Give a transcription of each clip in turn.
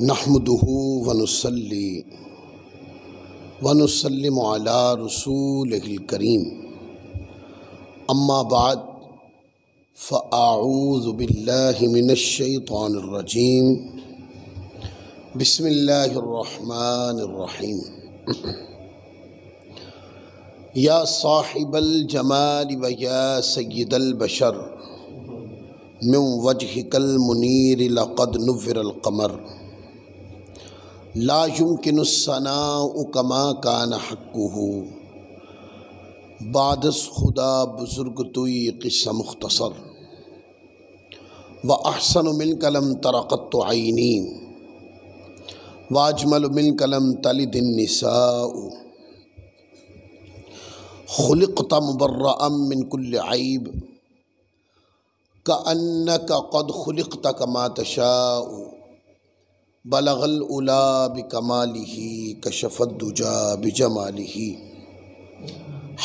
نحمدہ ونصلی ونسلم علی رسولہ الکریم اما بعد فاعوذ باللہ من الشیطان الرجیم بسم اللہ الرحمن الرحیم یا صاحب الجمال و یا سید البشر من وجہک المنیر لقد نور القمر لا يمكن الثناء كما كان حقه بعد از خدا بزرگ توی قصہ مختصر واحسن منک لم تر قط عینی واجمل منک لم تلد النساء خلقت مبرئا من كل عیب كأنك قد خلقت كما تشاء بلغ العلا بکمالہ کشف الدجا بجمالہ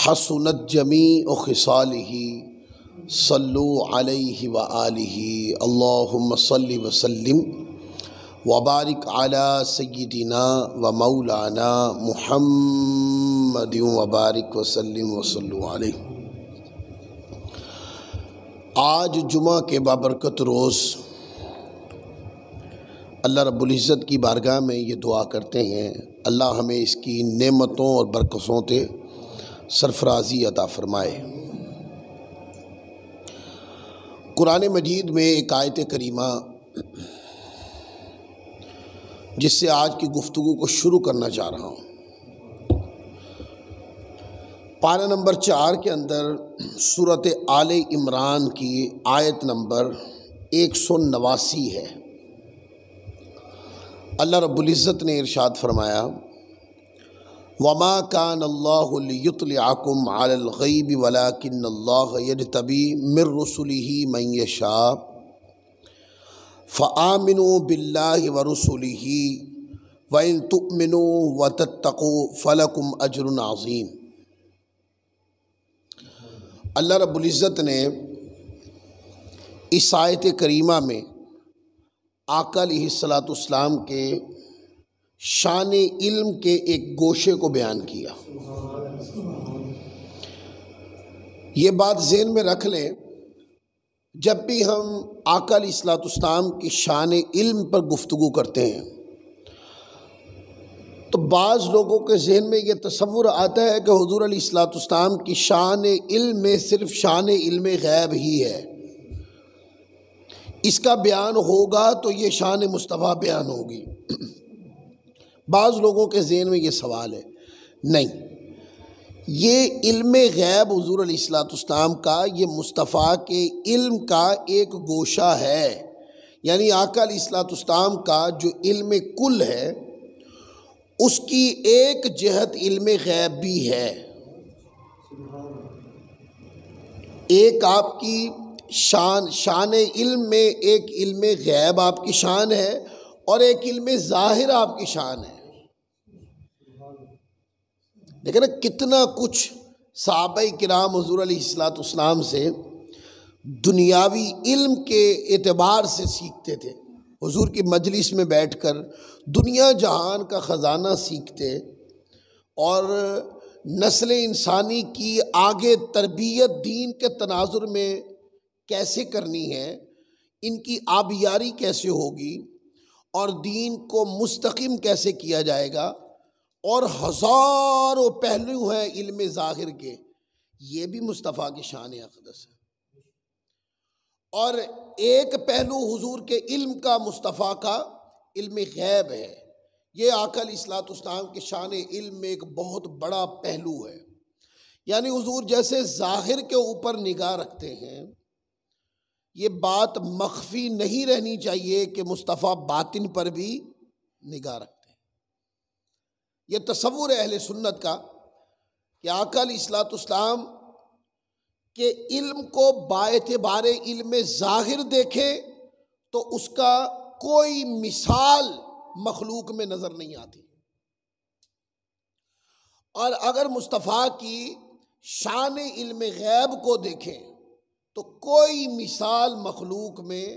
حسنت جمیع خصالہ صلو علیہ وآلہ اللہم صل وسلم وبارک علی سیدنا و مولانا محمد وبارک وسلم وصلو علیہ۔ آج جمعہ کے بابرکت روز اللہ رب العزت کی بارگاہ میں یہ دعا کرتے ہیں اللہ ہمیں اس کی نعمتوں اور برکتوں سے سرفرازی عطا فرمائے۔ قرآن مجید میں ایک آیت کریمہ جس سے آج کی گفتگو کو شروع کرنا چاہ رہا ہوں، پارہ نمبر 4 کے اندر سورۃ آل عمران کی آیت نمبر 189 ہے۔ اللہ رب العزت نے ارشاد فرمایا وَمَا كَانَ اللَّهُ لِيُطْلِعَكُمْ عَلَى الْغَيْبِ وَلَكِنَّ اللَّهَ يَجْتَبِي مِن رُّسُلِهِ مَن يَشَاءُ فَآمِنُوا بِاللَّهِ وَرُسُلِهِ وَإِن تُؤْمِنُوا وَتَتَّقُوا فَلَكُمْ أَجْرٌ عَظِيمٌ۔ اللہ رب العزت نے اس آیت کریمہ میں آقا علیہ السلام کے شان علم کے ایک گوشے کو بیان کیا۔ یہ بات ذہن میں رکھ لیں، جب بھی ہم آقا علیہ السلام کی شان علم پر گفتگو کرتے ہیں تو بعض لوگوں کے ذہن میں یہ تصور آتا ہے کہ حضور علیہ السلام کی شان علم میں صرف شان علم غیب ہی ہے، اس کا بیان ہوگا تو یہ شان مصطفیٰ بیان ہوگی۔ بعض لوگوں کے ذہن میں یہ سوال ہے، نہیں، یہ علم غیب حضور علیہ السلام کا، یہ مصطفیٰ کے علم کا ایک گوشہ ہے، یعنی آقا علیہ السلام کا جو علم کل ہے اس کی ایک جہت علم غیب بھی ہے۔ ایک آپ کی شان علم میں ایک علم غیب آپ کی شان ہے اور ایک علم ظاہر آپ کی شان ہے۔ لیکن کتنا کچھ صحابہ کرام حضور علیہ السلام سے دنیاوی علم کے اعتبار سے سیکھتے تھے، حضور کی مجلس میں بیٹھ کر دنیا جہان کا خزانہ سیکھتے اور نسل انسانی کی آگے تربیت دین کے تناظر میں کیسے کرنی ہے، ان کی آبیاری کیسے ہوگی اور دین کو مستقیم کیسے کیا جائے گا، اور ہزاروں پہلو ہیں علم ظاہر کے، یہ بھی مصطفیٰ کی شان اقدس ہے۔ اور ایک پہلو حضور کے علم کا، مصطفیٰ کا علم غیب ہے، یہ آقا علیہ السلام کے شان علم میں ایک بہت بڑا پہلو ہے۔ یعنی حضور جیسے ظاہر کے اوپر نگاہ رکھتے ہیں، یہ بات مخفی نہیں رہنی چاہیے کہ مصطفیٰ باطن پر بھی نگاہ رکھتے ہیں۔ یہ تصور ہے اہل سنت کا کہ آقا علیہ السلام کے علم کو باعتبار علم ظاہر دیکھیں تو اس کا کوئی مثال مخلوق میں نظر نہیں آتی، اور اگر مصطفیٰ کی شان علم غیب کو دیکھیں تو کوئی مثال مخلوق میں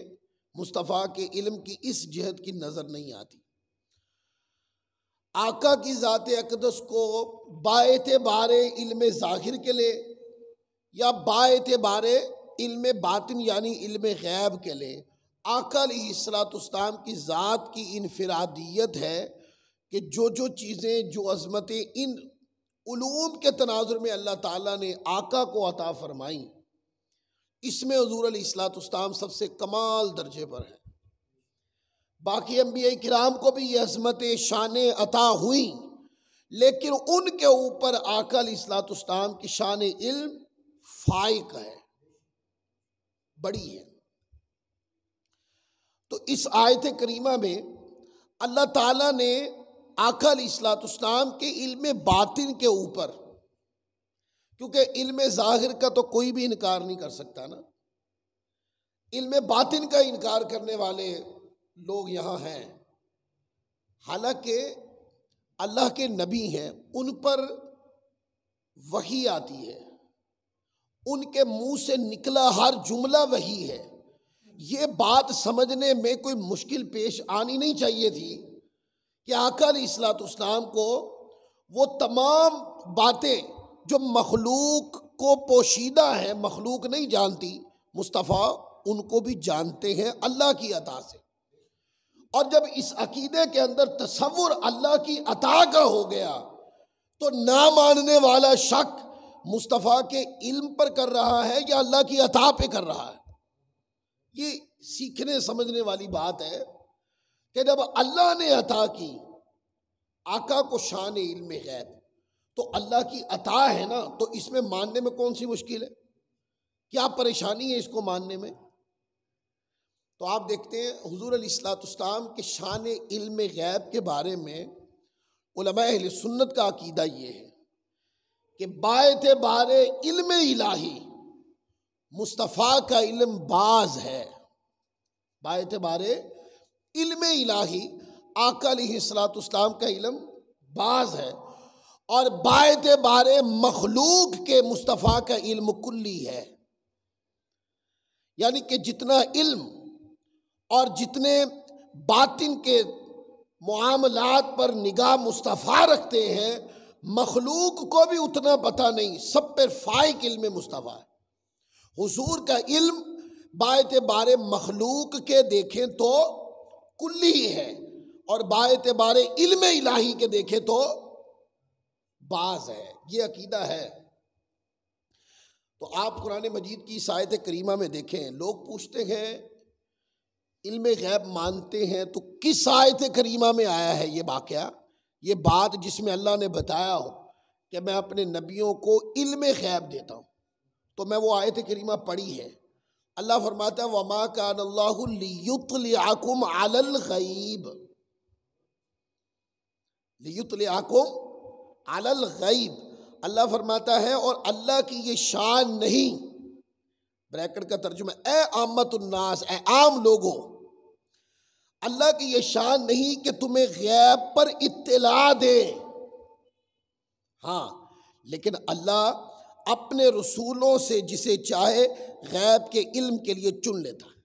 مصطفیٰ کے علم کی اس جہت کی نظر نہیں آتی۔ آقا کی ذات اقدس کو باعتبار علم ظاہر کے لے یا باعتبار علم باطن یعنی علم غیب کے لے، آقا علیہ السلام کی ذات کی انفرادیت ہے کہ جو چیزیں، جو عظمتیں ان علوم کے تناظر میں اللہ تعالیٰ نے آقا کو عطا فرمائیں، اس میں حضور علیہ السلام سب سے کمال درجے پر ہے۔ باقی انبیاء کرام کو بھی یہ عظمت شان عطا ہوئیں، لیکن ان کے اوپر آقا علیہ السلام کی شان علم فائق ہے، بڑی ہے۔ تو اس آیت کریمہ میں اللہ تعالیٰ نے آقا علیہ السلام کے علم باطن کے اوپر، کیونکہ علم ظاہر کا تو کوئی بھی انکار نہیں کر سکتا نا، علم باطن کا انکار کرنے والے لوگ یہاں ہیں، حالانکہ اللہ کے نبی ہیں، ان پر وحی آتی ہے، ان کے منہ سے نکلا ہر جملہ وحی ہے۔ یہ بات سمجھنے میں کوئی مشکل پیش آنی نہیں چاہیے تھی کہ آقا علیہ السلام کو وہ تمام باتیں جو مخلوق کو پوشیدہ ہیں، مخلوق نہیں جانتی، مصطفیٰ ان کو بھی جانتے ہیں اللہ کی عطا سے۔ اور جب اس عقیدے کے اندر تصور اللہ کی عطا کا ہو گیا تو نہ ماننے والا شک مصطفیٰ کے علم پر کر رہا ہے یا اللہ کی عطا پہ کر رہا ہے۔ یہ سیکھنے سمجھنے والی بات ہے کہ جب اللہ نے عطا کی آقا کو شان علم غیب تو اللہ کی عطا ہے نا، تو اس میں ماننے میں کون سی مشکل ہے؟ کیا پریشانی ہے اس کو ماننے میں؟ تو آپ دیکھتے ہیں حضور علیہ السلام کے شان علم غیب کے بارے میں علماء اہل سنت کا عقیدہ یہ ہے کہ باعتبار علم الہی مصطفیٰ کا علم باز ہے، باعتبار علم الہی آقا علیہ السلام کا علم باز ہے، اور باعتبار مخلوق کے مصطفیٰ کا علم کلی ہے۔ یعنی کہ جتنا علم اور جتنے باطن کے معاملات پر نگاہ مصطفیٰ رکھتے ہیں، مخلوق کو بھی اتنا پتہ نہیں، سب پر فائق علم مصطفیٰ ہے۔ حضور کا علم باعتبار مخلوق کے دیکھیں تو کلی ہے، اور باعتبار علم الہی کے دیکھیں تو باز ہے۔ یہ عقیدہ ہے۔ تو آپ قرآن مجید کی اس آیت کریمہ میں دیکھیں، لوگ پوچھتے ہیں علم غیب مانتے ہیں تو کس آیت کریمہ میں آیا ہے یہ واقعہ، یہ بات جس میں اللہ نے بتایا ہو کہ میں اپنے نبیوں کو علم غیب دیتا ہوں؟ تو میں وہ آیت کریمہ پڑھی ہے۔ اللہ فرماتا ہے وَمَا كَانَ اللَّهُ لِيُطْلِعَكُمْ عَلَى الْغَيْبِ، لِيُطْلِعَكُمْ عَلَى الْغَيْبِ، اللہ فرماتا ہے اور اللہ کی یہ شان نہیں، بریکٹ کا ترجمہ اے عامت الناس، اے عام لوگوں، اللہ کی یہ شان نہیں کہ تمہیں غیب پر اطلاع دے۔ ہاں، لیکن اللہ اپنے رسولوں سے جسے چاہے غیب کے علم کے لیے چن لیتا ہے۔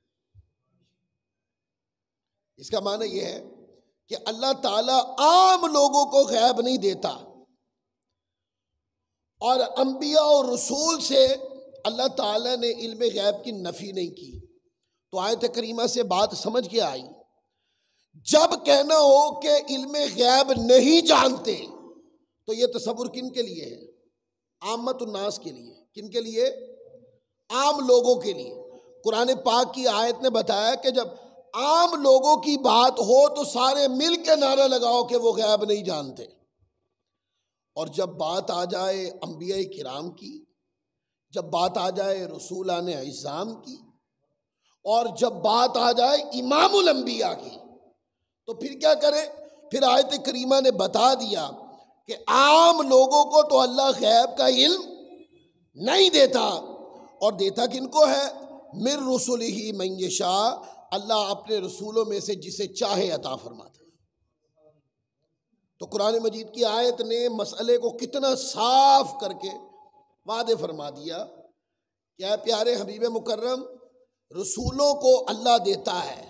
اس کا معنی یہ ہے کہ اللہ تعالیٰ عام لوگوں کو غیب نہیں دیتا، اور انبیاء اور رسول سے اللہ تعالیٰ نے علم غیب کی نفی نہیں کی۔ تو آیت کریمہ سے بات سمجھ کے آئی، جب کہنا ہو کہ علم غیب نہیں جانتے تو یہ تصور کن کے لیے ہے؟ عامت الناس کے لیے۔ کن کے لیے؟ عام لوگوں کے لیے۔ قرآن پاک کی آیت نے بتایا کہ جب عام لوگوں کی بات ہو تو سارے مل کے نعرہ لگاؤ کہ وہ غیب نہیں جانتے، اور جب بات آ جائے انبیاء کرام کی، جب بات آ جائے رسولان اعظام کی، اور جب بات آ جائے امام الانبیاء کی، تو پھر کیا کرے؟ پھر آیت کریمہ نے بتا دیا کہ عام لوگوں کو تو اللہ غیب کا علم نہیں دیتا، اور دیتا کن کو ہے؟ من رسلہ من یشاء، اللہ اپنے رسولوں میں سے جسے چاہے عطا فرماتا ہے۔ تو قرآن مجید کی آیت نے مسئلے کو کتنا صاف کر کے واضح فرما دیا کہ اے پیارے حبیب مکرم، رسولوں کو اللہ دیتا ہے۔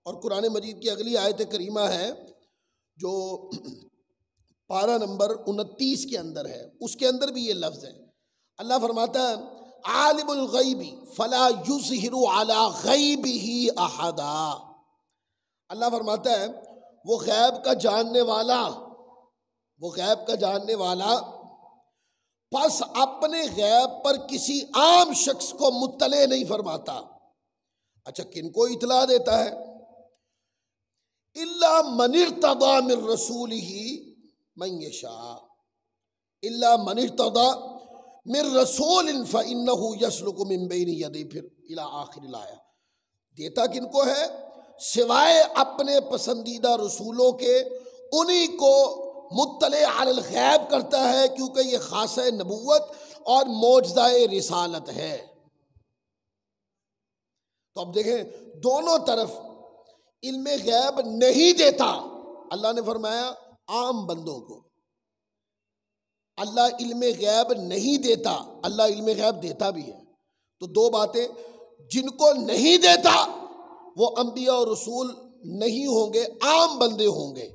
اور قرآن مجید کی اگلی آیت کریمہ ہے جو پارہ نمبر 29 کے اندر ہے، اس کے اندر بھی یہ لفظ ہے۔ اللہ فرماتا ہے عالم الغیب فلا یظہر علی غیبہ احدا۔ اللہ فرماتا ہے وہ غیب کا جاننے والا، وہ غیب کا جاننے والا پس اپنے غیب پر کسی عام شخص کو مطلع نہیں فرماتا۔ اچھا کن کو اطلاع دیتا ہے؟ الا من ارتضی من رسولہ من یشاء، الا من ارتضی من رسول فانہ یسلک من بین یدیہ، پھر الی آخر الآیہ۔ دیتا کن کو ہے؟ سوائے اپنے پسندیدہ رسولوں کے، انہی کو مطلع علی الغیب کرتا ہے، کیونکہ یہ خاصہ نبوت اور معجزہ رسالت ہے۔ تو اب دیکھیں دونوں طرف علم غیب نہیں دیتا۔ اللہ نے فرمایا عام بندوں کو، اللہ علم غیب نہیں دیتا، اللہ علم غیب دیتا بھی ہے۔ تو دو باتیں، جن کو نہیں دیتا وہ انبیاء اور رسول نہیں ہوں گے، عام بندے ہوں گے۔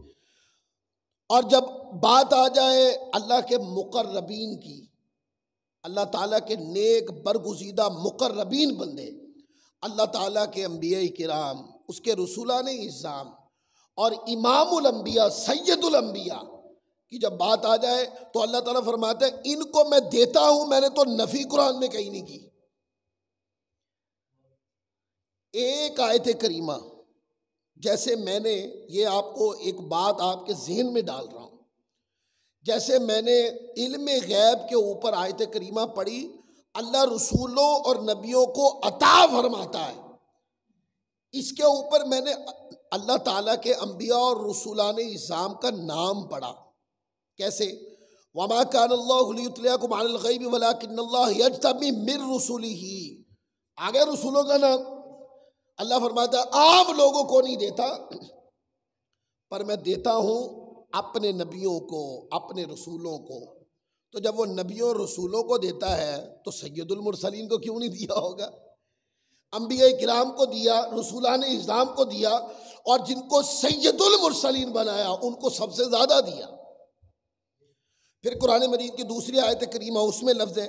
اور جب بات آ جائے اللہ کے مقربین کی، اللہ تعالیٰ کے نیک برگزیدہ مقربین بندے، اللہ تعالیٰ کے انبیاء کرام، اس کے رسولان اعظام اور امام الانبیاء سید الانبیاء کی جب بات آ جائے تو اللہ تعالیٰ فرماتے ہیں ان کو میں دیتا ہوں۔ میں نے تو نفی قرآن میں کہیں نہیں کی۔ ایک آیت کریمہ، جیسے میں نے یہ آپ کو ایک بات آپ کے ذہن میں ڈال رہا ہوں، جیسے میں نے علم غیب کے اوپر آیت کریمہ پڑھی، اللہ رسولوں اور نبیوں کو عطا فرماتا ہے، اس کے اوپر میں نے اللہ تعالیٰ کے انبیاء اور رسولان اعظام کا نام پڑھا۔ کیسے؟ وَمَا كَانَ اللَّهُ لِيُطْلِعَكُمْ عَلَى الْغَيْبِ وَلَكِنَّ اللَّهَ يَجْتَبِي مِن رُّسُلِهِ۔ آگے رسولوں کا نام اللہ فرماتا ہے عام لوگوں کو نہیں دیتا، پر میں دیتا ہوں اپنے نبیوں کو، اپنے رسولوں کو۔ تو جب وہ نبیوں اور رسولوں کو دیتا ہے تو سید المرسلین کو کیوں نہیں دیا ہوگا؟ انبیاء کرام کو دیا، رسولان اعظام کو دیا، اور جن کو سید المرسلین بنایا ان کو سب سے زیادہ دیا۔ پھر قرآن مجید کی دوسری آیت کریمہ، اس میں لفظ ہے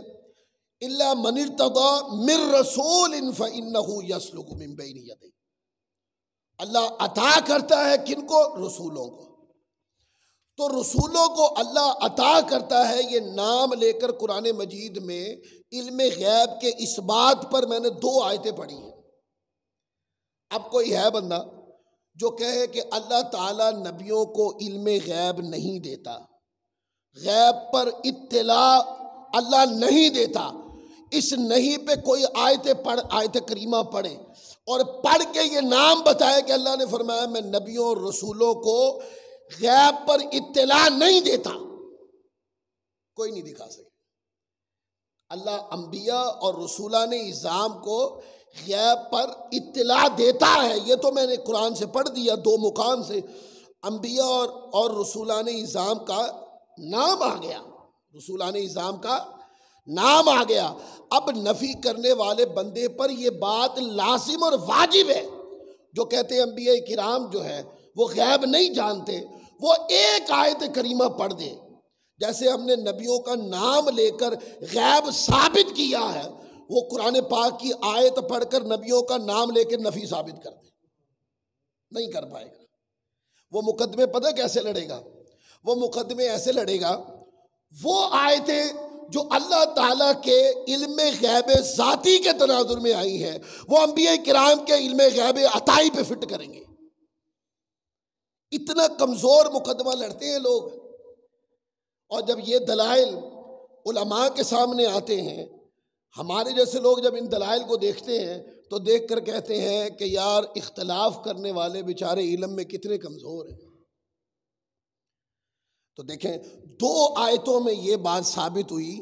الا من ارتضی من رسول فانہ یسلک من بین یدیہ۔ اللہ عطا کرتا ہے کن کو؟ رسولوں کو۔ تو رسولوں کو اللہ عطا کرتا ہے، یہ نام لے کر قرآن مجید میں علم غیب کے اس بات پر میں نے 2 آیتیں پڑھی ہیں۔ اب کوئی ہے بندہ جو کہے کہ اللہ تعالیٰ نبیوں کو علم غیب نہیں دیتا، غیب پر اطلاع اللہ نہیں دیتا، اس نہیں پہ کوئی آیت کریمہ پڑھے اور پڑھ کے یہ نام بتائے کہ اللہ نے فرمایا میں نبیوں اور رسولوں کو غیب پر اطلاع نہیں دیتا، کوئی نہیں دکھا سکے۔ اللہ انبیاء اور رسولان اعظام کو غیب پر اطلاع دیتا ہے، یہ تو میں نے قرآن سے پڑھ دیا 2 مقام سے، انبیاء اور رسولان اعظام کا نام آ گیا، رسولان اعظام کا نام آ گیا۔ اب نفی کرنے والے بندے پر یہ بات لازم اور واجب ہے، جو کہتے ہیں انبیاء کرام جو ہے وہ غیب نہیں جانتے، وہ ایک آیت کریمہ پڑھ دے، جیسے ہم نے نبیوں کا نام لے کر غیب ثابت کیا ہے، وہ قرآن پاک کی آیت پڑھ کر نبیوں کا نام لے کر نفی ثابت کر دے، نہیں کر پائے گا۔ وہ مقدمے پتہ کیسے لڑے گا؟ وہ مقدمے ایسے لڑے گا، وہ آیتیں جو اللہ تعالیٰ کے علم غیب ذاتی کے تناظر میں آئی ہیں وہ انبیاء کرام کے علم غیب عطائی پہ فٹ کریں گے۔ اتنا کمزور مقدمہ لڑتے ہیں لوگ، اور جب یہ دلائل علماء کے سامنے آتے ہیں، ہمارے جیسے لوگ جب ان دلائل کو دیکھتے ہیں تو دیکھ کر کہتے ہیں کہ یار اختلاف کرنے والے بیچارے علم میں کتنے کمزور ہیں۔ تو دیکھیں 2 آیتوں میں یہ بات ثابت ہوئی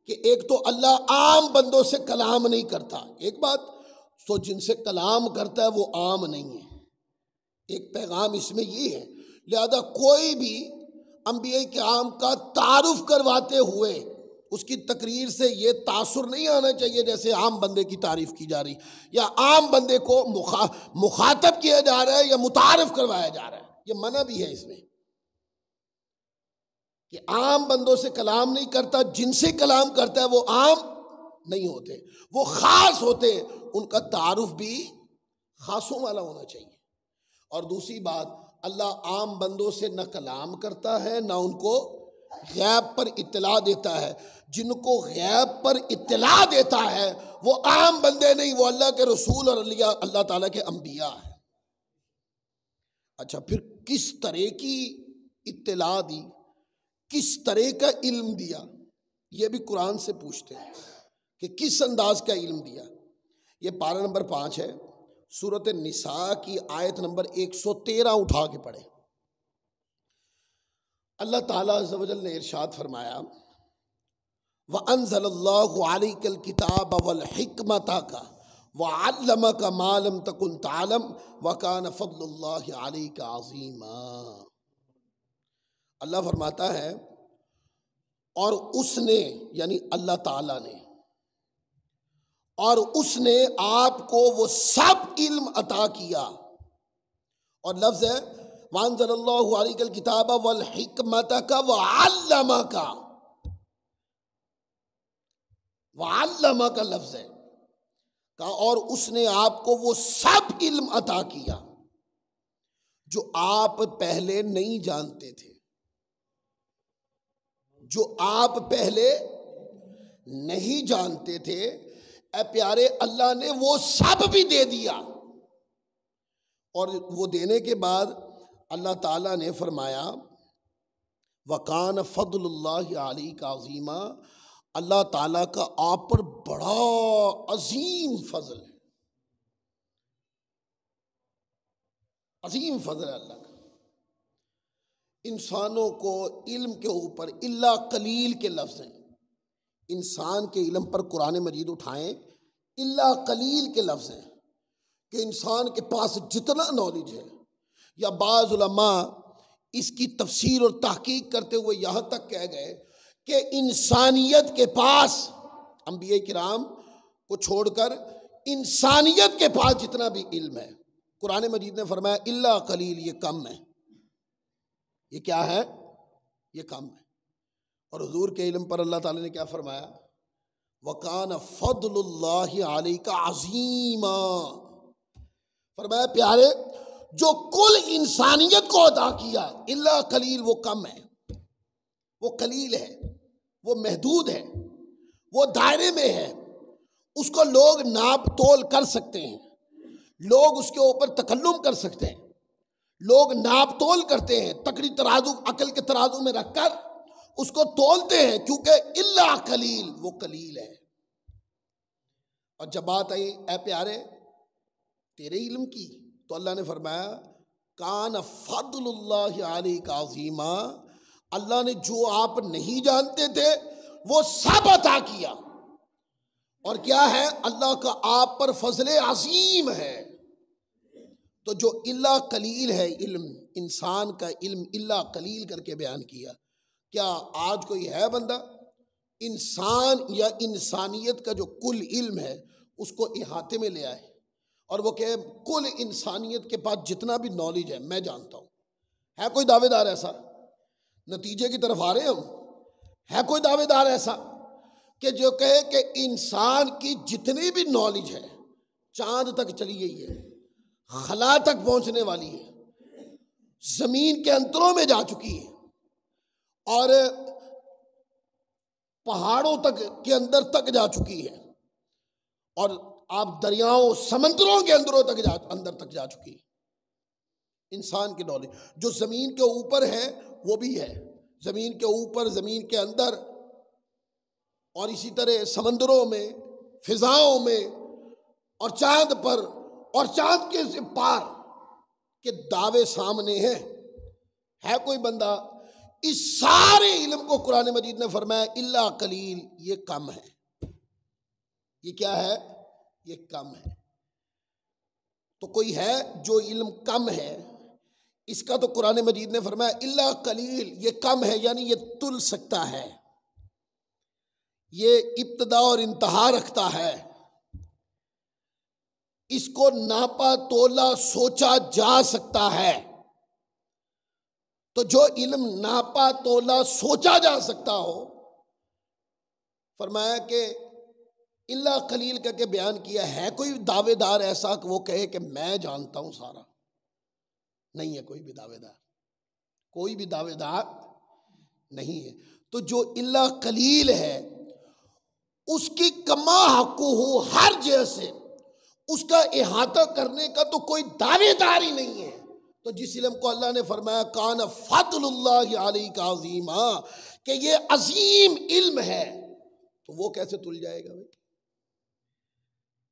کہ ایک تو اللہ عام بندوں سے کلام نہیں کرتا، ایک بات تو جن سے کلام کرتا ہے وہ عام نہیں ہے، ایک پیغام اس میں یہ ہے۔ لہذا کوئی بھی انبیاء کرام کا تعارف کرواتے ہوئے اس کی تقریر سے یہ تاثر نہیں آنا چاہیے جیسے عام بندے کی تعریف کی جا رہی، یا عام بندے کو مخاطب کیا جا رہا ہے یا متعارف کروایا جا رہا ہے، یہ منع بھی ہے اس میں۔ کہ عام بندوں سے کلام نہیں کرتا، جن سے کلام کرتا ہے وہ عام نہیں ہوتے، وہ خاص ہوتے ہیں، ان کا تعارف بھی خاصوں والا ہونا چاہیے۔ اور دوسری بات، اللہ عام بندوں سے نہ کلام کرتا ہے نہ ان کو غیب پر اطلاع دیتا ہے۔ جن کو غیب پر اطلاع دیتا ہے وہ عام بندے نہیں، وہ اللہ کے رسول اور اللہ تعالیٰ کے انبیاء ہیں۔ اچھا، پھر کس طرح کی اطلاع دی، کس طرح کا علم دیا، یہ بھی قرآن سے پوچھتے ہیں کہ کس انداز کا علم دیا۔ یہ پارہ نمبر 5 ہے، سورۃ النساء کی آیت نمبر 113 اٹھا کے پڑھے۔ اللہ تعالیٰ عز و جل نے ارشاد فرمایا، وَأَنزَلَ اللَّهُ عَلَيْكَ الْكِتَابَ وَالْحِكْمَةَ وَعَلَّمَكَ مَا لَمْ تَكُنْ تَعْلَمْ وَكَانَ فَضْلُ اللَّهِ عَلَيْكَ عَظِيمًا۔ اللہ فرماتا ہے، اور اس نے یعنی اللہ تعالیٰ نے، اور اس نے آپ کو وہ سب علم عطا کیا، اور لفظ ہے وَأَنزَلَ اللَّهُ عَلَيْكَ الْكِتَابَ وَالْحِكْمَةَ کا وَعَلَّمَكَ لفظ ہے کا، اور اس نے آپ کو وہ سب علم عطا کیا جو آپ پہلے نہیں جانتے تھے، جو آپ پہلے نہیں جانتے تھے۔ اے پیارے، اللہ نے وہ سب بھی دے دیا، اور وہ دینے کے بعد اللہ تعالیٰ نے فرمایا وَكَانَ فَضْلُ اللَّهِ عَلَيْكَ عَظِيمًا، اللہ تعالیٰ کا آپ پر بڑا عظیم فضل ہے، عظیم فضل ہے اللہ کا۔ انسانوں کو علم کے اوپر الا قلیل کے لفظ ہیں، انسان کے علم پر قرآن مجید اٹھائیں، الا قلیل کے لفظ ہیں کہ انسان کے پاس جتنا نالج ہے، یا بعض علماء اس کی تفسیر اور تحقیق کرتے ہوئے یہاں تک کہہ گئے کہ انسانیت کے پاس، انبیاء کرام کو چھوڑ کر انسانیت کے پاس جتنا بھی علم ہے، قرآن مجید نے فرمایا الا قلیل، یہ کم ہے۔ یہ کیا ہے؟ یہ کم ہے۔ اور حضور کے علم پر اللہ تعالیٰ نے کیا فرمایا؟ وَكَانَ فَضْلُ اللَّهِ عَلَيْكَ عَظِيمًا، فرمایا پیارے، جو کل انسانیت کو عطا کیا الا قلیل، وہ کم ہے، وہ قلیل ہے، وہ محدود ہے، وہ دائرے میں ہے، اس کو لوگ ناپ تول کر سکتے ہیں، لوگ اس کے اوپر تکلم کر سکتے ہیں، لوگ ناپ تول کرتے ہیں، تکڑی ترازو عقل کے ترازو میں رکھ کر اس کو تولتے ہیں، کیونکہ الا قلیل، وہ قلیل ہے۔ اور جب بات آئی اے پیارے تیرے علم کی، تو اللہ نے فرمایا کان فضل اللہ علیک عظیما، اللہ نے جو آپ نہیں جانتے تھے وہ سب عطا کیا۔ اور کیا ہے؟ اللہ کا آپ پر فضل عظیم ہے۔ تو جو الا قلیل ہے علم، انسان کا علم الا قلیل کر کے بیان کیا۔ کیا آج کوئی ہے بندہ انسان یا انسانیت کا جو کل علم ہے اس کو احاطے میں لے آئے اور وہ کہ کل انسانیت کے پاس جتنا بھی نالج ہے میں جانتا ہوں؟ ہے کوئی دعوے دار ایسا؟ نتیجے کی طرف آ رہے ہیں ہم۔ ہے کوئی دعوے دار ایسا کہ جو کہے کہ انسان کی جتنی بھی نالج ہے چاند تک چلی گئی ہے، خلا تک پہنچنے والی ہے، زمین کے انتروں میں جا چکی ہے، اور پہاڑوں تک کے اندر تک جا چکی ہے، اور آپ دریاؤں سمندروں کے اندر تک جا چکی ہے۔ انسان کی نالج جو زمین کے اوپر ہے وہ بھی ہے، زمین کے اوپر، زمین کے اندر، اور اسی طرح سمندروں میں، فضاؤں میں، اور چاند پر اور چاند کے پار کے دعوے سامنے ہیں۔ ہے کوئی بندہ؟ اس سارے علم کو قرآن مجید نے فرمایا الا قلیل، یہ کم ہے۔ یہ کیا ہے؟ یہ کم ہے۔ تو کوئی ہے جو علم کم ہے؟ اس کا تو قرآن مجید نے فرمایا الا قلیل، یہ کم ہے، یعنی یہ تل سکتا ہے، یہ ابتدا اور انتہا رکھتا ہے، اس کو ناپا تولا سوچا جا سکتا ہے۔ تو جو علم ناپا تولا سوچا جا سکتا ہو، فرمایا کہ اللہ قلیل کر کے بیان کیا ہے کوئی دعوے دار ایسا کہ وہ کہے کہ میں جانتا ہوں سارا؟ نہیں ہے کوئی بھی دعوے دار، کوئی بھی دعوے دار نہیں ہے۔ تو جو اللہ قلیل ہے اس کی کما حقو ہو، ہر جیسے اس کا احاطہ کرنے کا تو کوئی دعوے دار ہی نہیں ہے۔ تو جس علم کو اللہ نے فرمایا کان فضل اللہ علیک عظیما، کہ یہ عظیم علم ہے، تو وہ کیسے تل جائے گا بھائی؟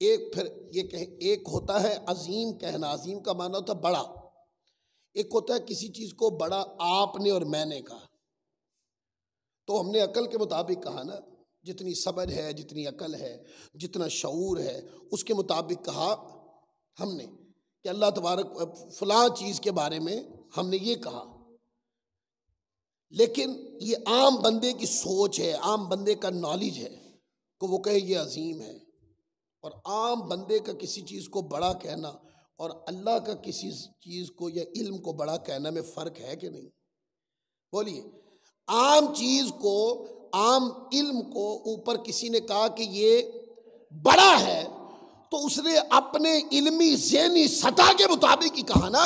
ایک پھر یہ کہ ایک ہوتا ہے عظیم کہنا، عظیم کا معنی ہوتا ہے بڑا، ایک ہوتا ہے کسی چیز کو بڑا آپ نے اور میں نے کہا۔ تو ہم نے عقل کے مطابق کہا نا، جتنی صبر ہے، جتنی عقل ہے، جتنا شعور ہے، اس کے مطابق کہا ہم نے کہ اللہ تبارک فلاں چیز کے بارے میں ہم نے یہ کہا۔ لیکن یہ عام بندے کی سوچ ہے، عام بندے کا نالج ہے کہ وہ کہے یہ عظیم ہے، اور عام بندے کا کسی چیز کو بڑا کہنا اور اللہ کا کسی چیز کو یا علم کو بڑا کہنا میں فرق ہے کہ نہیں؟ بولیے۔ عام چیز کو، عام علم کو اوپر کسی نے کہا کہ یہ بڑا ہے، تو اس نے اپنے علمی ذہنی سطح کے مطابق ہی کہا نا،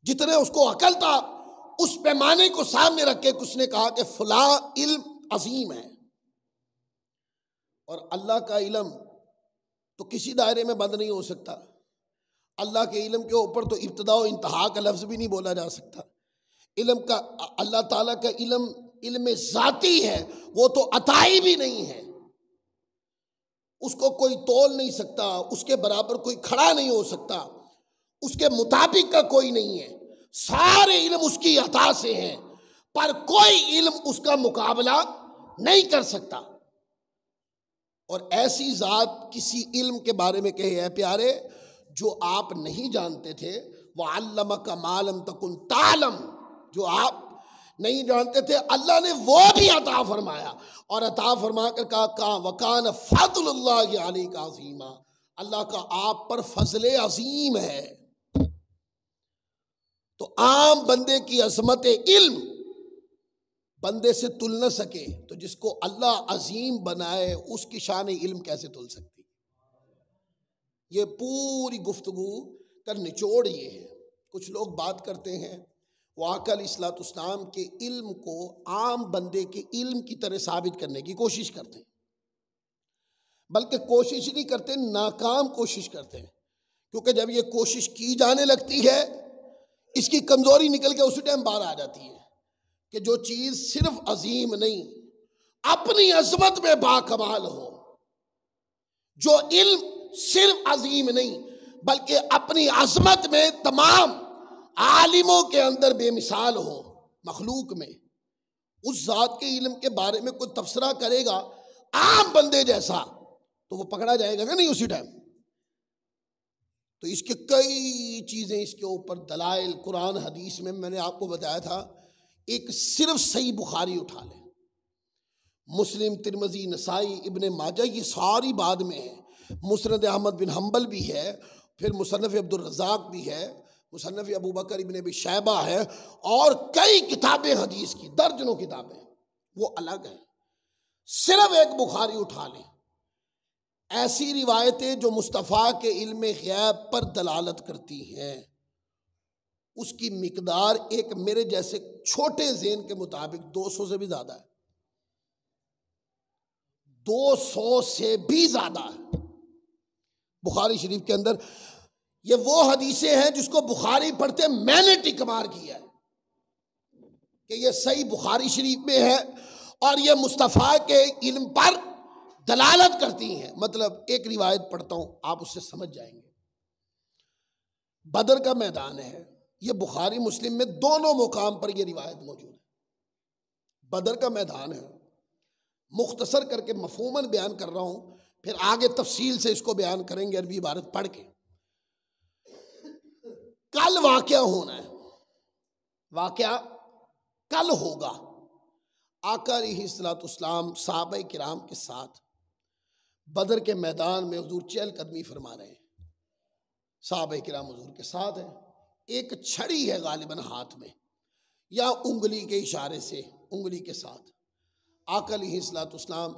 جتنے اس کو عقل تھا اس پیمانے کو سامنے رکھ کے اس نے کہا کہ فلاں علم عظیم ہے۔ اور اللہ کا علم تو کسی دائرے میں بند نہیں ہو سکتا۔ اللہ کے علم کے اوپر تو ابتدا و انتہا کا لفظ بھی نہیں بولا جا سکتا۔ علم کا، اللہ تعالیٰ کا علم علم ذاتی ہے، وہ تو عطائی بھی نہیں ہے، اس کو کوئی تول نہیں سکتا، اس کے برابر کوئی کھڑا نہیں ہو سکتا، اس کے مطابق کا کوئی نہیں ہے۔ سارے علم اس کی عطا سے ہیں، پر کوئی علم اس کا مقابلہ نہیں کر سکتا۔ اور ایسی ذات کسی علم کے بارے میں کہے اے پیارے جو آپ نہیں جانتے تھے، وَعَلَّمَكَ مَا لَمْ تَكُنْ تَعْلَمْ، جو آپ نہیں جانتے تھے اللہ نے وہ بھی عطا فرمایا، اور عطا فرما کر کہا وَكَانَ فَضْلُ اللَّهِ عَلَيْكَ عَظِيمًا، اللہ کا آپ پر فضل عظیم ہے۔ تو عام بندے کی عظمت علم بندے سے تل نہ سکے، تو جس کو اللہ عظیم بنائے اس کی شان علم کیسے تل سکتی؟ یہ پوری گفتگو کا نچوڑ یہ ہے۔ کچھ لوگ بات کرتے ہیں وہ آقا علیہ الصلوۃ والسلام کے علم کو عام بندے کے علم کی طرح ثابت کرنے کی کوشش کرتے ہیں، بلکہ کوشش نہیں کرتے، ناکام کوشش کرتے ہیں، کیونکہ جب یہ کوشش کی جانے لگتی ہے اس کی کمزوری نکل کے اسی ٹائم باہر آ جاتی ہے کہ جو چیز صرف عظیم نہیں اپنی عظمت میں باکمال ہو، جو علم صرف عظیم نہیں بلکہ اپنی عظمت میں تمام عالموں کے اندر بے مثال ہو، مخلوق میں اس ذات کے علم کے بارے میں کوئی تبصرہ کرے گا عام بندے جیسا تو وہ پکڑا جائے گا کہ نہیں اسی ٹائم؟ تو اس کے کئی چیزیں اس کے اوپر دلائل قرآن حدیث میں نے آپ کو بتایا تھا۔ ایک صرف صحیح بخاری اٹھا لیں، مسلم، ترمذی، نسائی، ابن ماجہ، یہ ساری بعد میں ہے، مسند احمد بن حنبل بھی ہے، پھر مصنف عبد الرزاق بھی ہے، مصنف ابو بکر ابن ابی شیبہ ہے، اور کئی کتابیں حدیث کی، درجنوں کتابیں وہ الگ ہیں۔ صرف ایک بخاری اٹھا لیں، ایسی روایتیں جو مصطفیٰ کے علم غیب پر دلالت کرتی ہیں، اس کی مقدار ایک میرے جیسے چھوٹے ذہن کے مطابق 200 سے بھی زیادہ ہے، 200 سے بھی زیادہ ہے۔ بخاری شریف کے اندر یہ وہ حدیثیں ہیں جس کو بخاری پڑھتے میں نے ٹک مار کیا ہے کہ یہ صحیح بخاری شریف میں ہے اور یہ مصطفیٰ کے علم پر دلالت کرتی ہیں۔ مطلب ایک روایت پڑھتا ہوں، آپ اس سے سمجھ جائیں گے۔ بدر کا میدان ہے، یہ بخاری مسلم میں دونوں مقام پر یہ روایت موجود ہے۔ بدر کا میدان ہے، مختصر کر کے مفہوماً بیان کر رہا ہوں، پھر آگے تفصیل سے اس کو بیان کریں گے عربی عبارت پڑھ کے۔ کل واقعہ ہونا ہے، واقعہ کل ہوگا۔ آقا علیہ الصلوۃ والسلام صحابہ کرام کے ساتھ بدر کے میدان میں حضور چہل قدمی فرما رہے ہیں، صحابہ کرام حضور کے ساتھ ہیں، ایک چھڑی ہے غالباً ہاتھ میں یا انگلی کے اشارے سے، انگلی کے ساتھ آقا علیہ الصلوۃ والسلام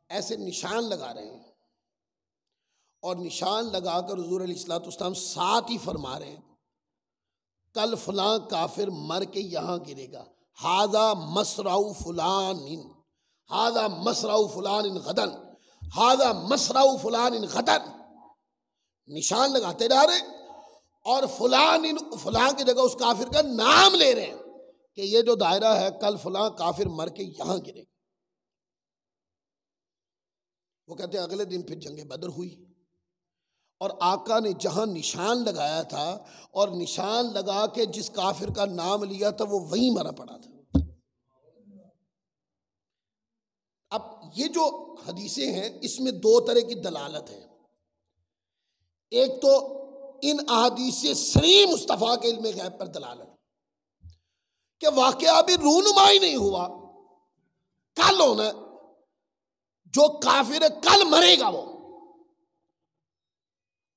ایسے نشان لگا رہے ہیں، اور نشان لگا کر حضور علیہ الصلوۃ والسلام ساتھ ہی فرما رہے ہیں کل فلاں کافر مر کے یہاں گرے گا، ھذا مصرع فلان، ھذا مصرع فلان غدن، ھذا مصرع فلان غدن، نشان لگاتے جا رہے اور فلاں کی جگہ اس کافر کا نام لے رہے ہیں کہ یہ جو دائرہ ہے کل فلاں کافر مر کے یہاں گرے گا۔ وہ کہتے ہیں اگلے دن پھر جنگ بدر ہوئی، اور آقا نے جہاں نشان لگایا تھا اور نشان لگا کے جس کافر کا نام لیا تھا وہ وہیں مرا پڑا تھا۔ اب یہ جو حدیثیں ہیں اس میں دو طرح کی دلالت ہے، ایک تو ان احادیث سے صریح مصطفیٰ کے علم غیب پر دلالت کہ واقعہ بھی رونمائی نہیں ہوا، کل ہونا، جو کافر ہے کل مرے گا، وہ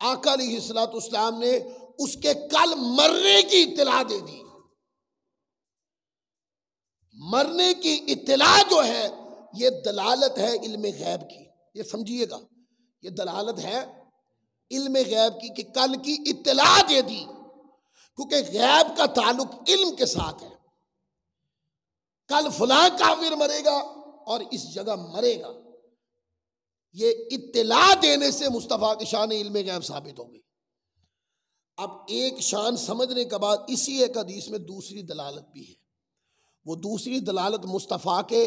آقا علیہ الصلوۃ والسلام نے اس کے کل مرنے کی اطلاع دے دی۔ مرنے کی اطلاع جو ہے یہ دلالت ہے علم غیب کی، یہ سمجھیے گا، یہ دلالت ہے علم غیب کی کہ کل کی اطلاع دے دی، کیونکہ غیب کا تعلق علم کے ساتھ ہے۔ کل فلاں کافر مرے گا اور اس جگہ مرے گا، یہ اطلاع دینے سے مصطفیٰ کی شان علم غیب ثابت ہو گئی۔ اب ایک شان سمجھنے کے بعد اسی ایک حدیث میں دوسری دلالت بھی ہے، وہ دوسری دلالت مصطفیٰ کے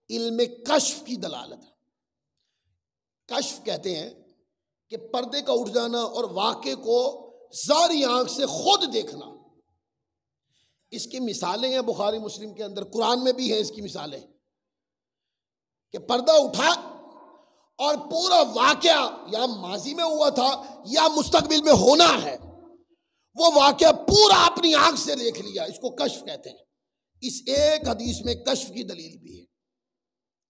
علم کشف کی دلالت ہے۔ کشف کہتے ہیں کہ پردے کا اٹھ جانا اور واقعے کو ظاہری آنکھ سے خود دیکھنا۔ اس کی مثالیں ہیں بخاری مسلم کے اندر، قرآن میں بھی ہیں اس کی مثالیں، کہ پردہ اٹھا اور پورا واقعہ یا ماضی میں ہوا تھا یا مستقبل میں ہونا ہے، وہ واقعہ پورا اپنی آنکھ سے دیکھ لیا، اس کو کشف کہتے ہیں۔ اس ایک حدیث میں کشف کی دلیل بھی ہے۔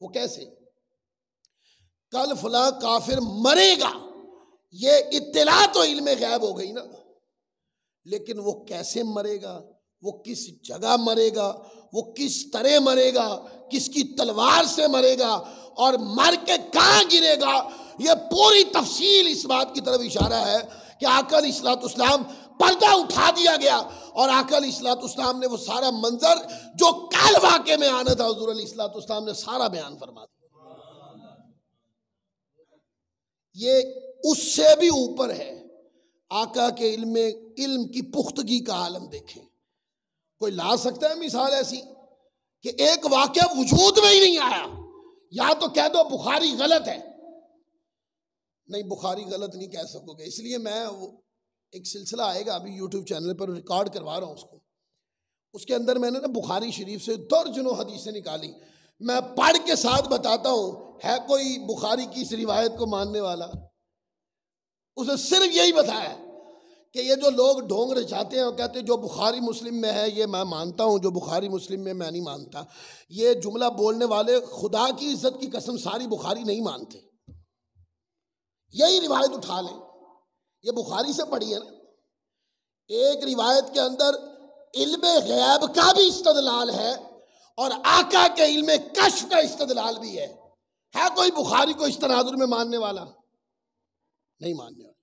وہ کیسے؟ کل فلاں کافر مرے گا، یہ اطلاع تو علم غیب ہو گئی نا، لیکن وہ کیسے مرے گا، وہ کس جگہ مرے گا، وہ کس طرح مرے گا، کس کی تلوار سے مرے گا اور مر کے کہاں گرے گا، یہ پوری تفصیل اس بات کی طرف اشارہ ہے کہ آقا علیہ الصلوۃ والسلام پردہ اٹھا دیا گیا، اور آقا علیہ الصلوۃ والسلام نے وہ سارا منظر جو کل واقعے میں آنا تھا حضور علیہ الصلوۃ والسلام نے سارا بیان فرما دیا۔ یہ اس سے بھی اوپر ہے، آقا کے علم کی پختگی کا عالم دیکھیں۔ کوئی لا سکتا ہے مثال ایسی کہ ایک واقعہ وجود میں ہی نہیں آیا، یا تو کہہ دو بخاری غلط ہے، نہیں بخاری غلط نہیں کہہ سکو گے، اس لیے میں ایک سلسلہ آئے گا ابھی یوٹیوب چینل پر ریکارڈ کروا رہا ہوں اس کو، اس کے اندر میں نے بخاری شریف سے درجنوں حدیثیں نکالی، میں پڑھ کے ساتھ بتاتا ہوں، ہے کوئی بخاری کی اس روایت کو ماننے والا؟ اس نے صرف یہی بتایا کہ یہ جو لوگ ڈھونگ رچاتے ہیں اور کہتے ہیں جو بخاری مسلم میں ہے یہ میں مانتا ہوں، جو بخاری مسلم میں نہیں مانتا، یہ جملہ بولنے والے خدا کی عزت کی قسم ساری بخاری نہیں مانتے، یہی روایت اٹھا لیں، یہ بخاری سے پڑھی ہے نا۔ ایک روایت کے اندر علم غیب کا بھی استدلال ہے اور آقا کے علم کشف کا استدلال بھی ہے کوئی بخاری کو اس تناظر میں ماننے والا؟ نہیں ماننے والا۔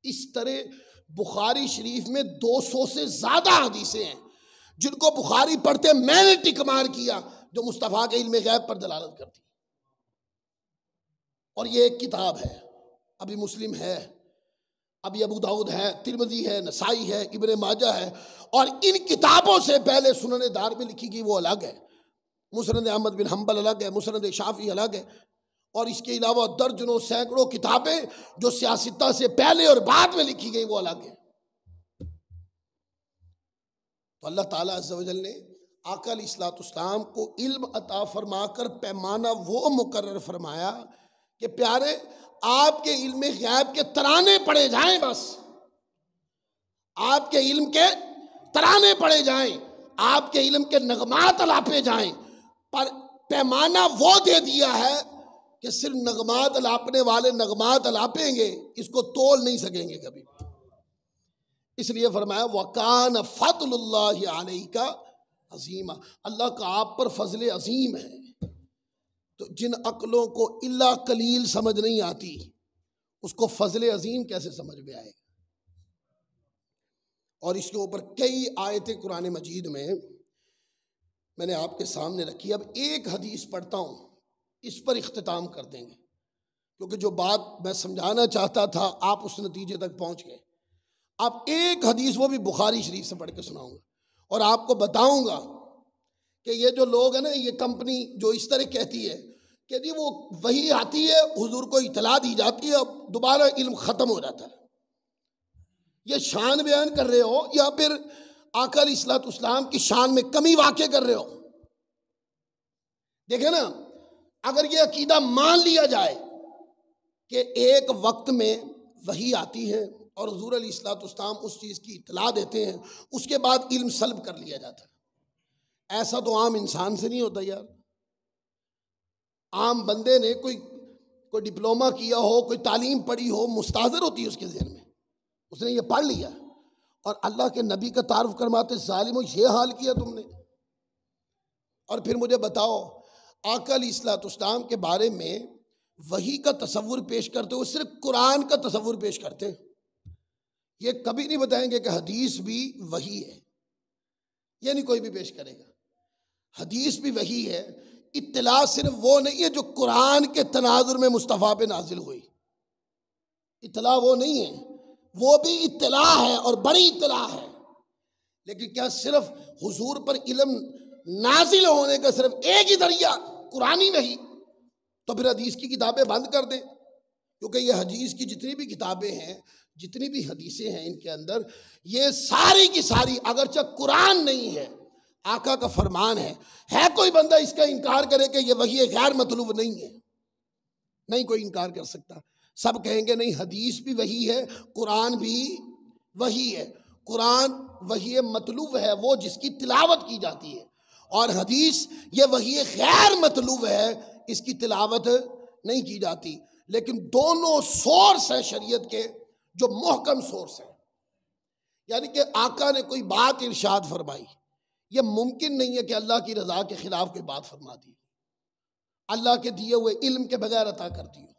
اس طرح بخاری شریف میں 200 سے زیادہ حدیثیں ہیں جن کو بخاری پڑھتے میں نے ٹک مار کیا جو مصطفیٰ کے علم غیب پر دلالت کرتی، اور یہ ایک کتاب ہے، ابھی مسلم ہے، ابھی ابو داؤد ہے، ترمذی ہے، نسائی ہے، ابن ماجہ ہے، اور ان کتابوں سے پہلے سنن دار میں لکھی گئی وہ الگ ہے، مسند احمد بن حنبل الگ ہے، مسند شافعی الگ ہے، اور اس کے علاوہ درجنوں سینکڑوں کتابیں جو سیاستہ سے پہلے اور بعد میں لکھی گئی وہ الگ ہے۔ تو اللہ تعالیٰ عز و جل نے آقا علیہ الصلوۃ والسلام کو علم عطا فرما کر پیمانہ وہ مقرر فرمایا کہ پیارے آپ کے علم غیب کے ترانے پڑے جائیں، بس آپ کے علم کے ترانے پڑے جائیں، آپ کے علم کے نغمات الاپے جائیں، پر پیمانہ وہ دے دیا ہے کہ صرف نغمات الاپنے والے نغمات الاپیں گے، اس کو تول نہیں سکیں گے کبھی۔ اس لیے فرمایا وَكَانَ فَضْلُ اللَّهِ عَلَيْكَ عَظِيمًا، اللہ کا آپ پر فضل عظیم ہے۔ تو جن عقلوں کو الا قلیل سمجھ نہیں آتی اس کو فضل عظیم کیسے سمجھ میں آئے؟ اور اس کے اوپر کئی آیتیں قرآن مجید میں نے آپ کے سامنے رکھی۔ اب ایک حدیث پڑھتا ہوں، اس پر اختتام کر دیں گے، کیونکہ جو بات میں سمجھانا چاہتا تھا آپ اس نتیجے تک پہنچ گئے۔ اب ایک حدیث وہ بھی بخاری شریف سے پڑھ کے سناؤں گا، اور آپ کو بتاؤں گا کہ یہ جو لوگ ہیں نا، یہ کمپنی جو اس طرح کہتی ہے کہ جی وہ وحی آتی ہے، حضور کو اطلاع دی جاتی ہے، اب دوبارہ علم ختم ہو جاتا ہے، یہ شان بیان کر رہے ہو یا پھر آقا علیہ الصلوۃ والسلام کی شان میں کمی واقع کر رہے ہو؟ دیکھیں نا، اگر یہ عقیدہ مان لیا جائے کہ ایک وقت میں وحی آتی ہے اور حضور علیہ الصلوۃ والسلام اس چیز کی اطلاع دیتے ہیں، اس کے بعد علم سلب کر لیا جاتا ہے، ایسا تو عام انسان سے نہیں ہوتا یار۔ عام بندے نے کوئی ڈپلومہ کیا ہو، کوئی تعلیم پڑھی ہو، مستحضر ہوتی ہے اس کے ذہن میں، اس نے یہ پڑھ لیا، اور اللہ کے نبی کا تعارف کرواتے ظالموں یہ حال کیا تم نے۔ اور پھر مجھے بتاؤ، آقا علیہ الصلوۃ والسلام کے بارے میں وحی کا تصور پیش کرتے ہو، صرف قرآن کا تصور پیش کرتے ہیں، یہ کبھی نہیں بتائیں گے کہ حدیث بھی وحی ہے، یعنی کوئی بھی پیش کرے گا حدیث بھی وحی ہے۔ اطلاع صرف وہ نہیں ہے جو قرآن کے تناظر میں مصطفیٰ پہ نازل ہوئی، اطلاع وہ نہیں ہے، وہ بھی اطلاع ہے اور بڑی اطلاع ہے، لیکن کیا صرف حضور پر علم نازل ہونے کا صرف ایک ہی ذریعہ قرآنی وحی؟ تو پھر حدیث کی کتابیں بند کر دیں، کیونکہ یہ حدیث کی جتنی بھی کتابیں ہیں، جتنی بھی حدیثیں ہیں، ان کے اندر یہ ساری کی ساری اگرچہ قرآن نہیں ہے، آقا کا فرمان ہے کوئی بندہ اس کا انکار کرے کہ یہ وحی غیر مطلوب نہیں ہے، نہیں کوئی انکار کر سکتا، سب کہیں گے نہیں حدیث بھی وحی ہے، قرآن بھی وحی ہے۔ قرآن وحی مطلوب ہے وہ جس کی تلاوت کی جاتی ہے، اور حدیث یہ وحی غیر مطلوب ہے، اس کی تلاوت نہیں کی جاتی، لیکن دونوں سورس ہیں شریعت کے جو محکم سورس ہیں، یعنی کہ آقا نے کوئی بات ارشاد فرمائی، یہ ممکن نہیں ہے کہ اللہ کی رضا کے خلاف کوئی بات فرما دی، اللہ کے دیے ہوئے علم کے بغیر عطا کرتی ہو۔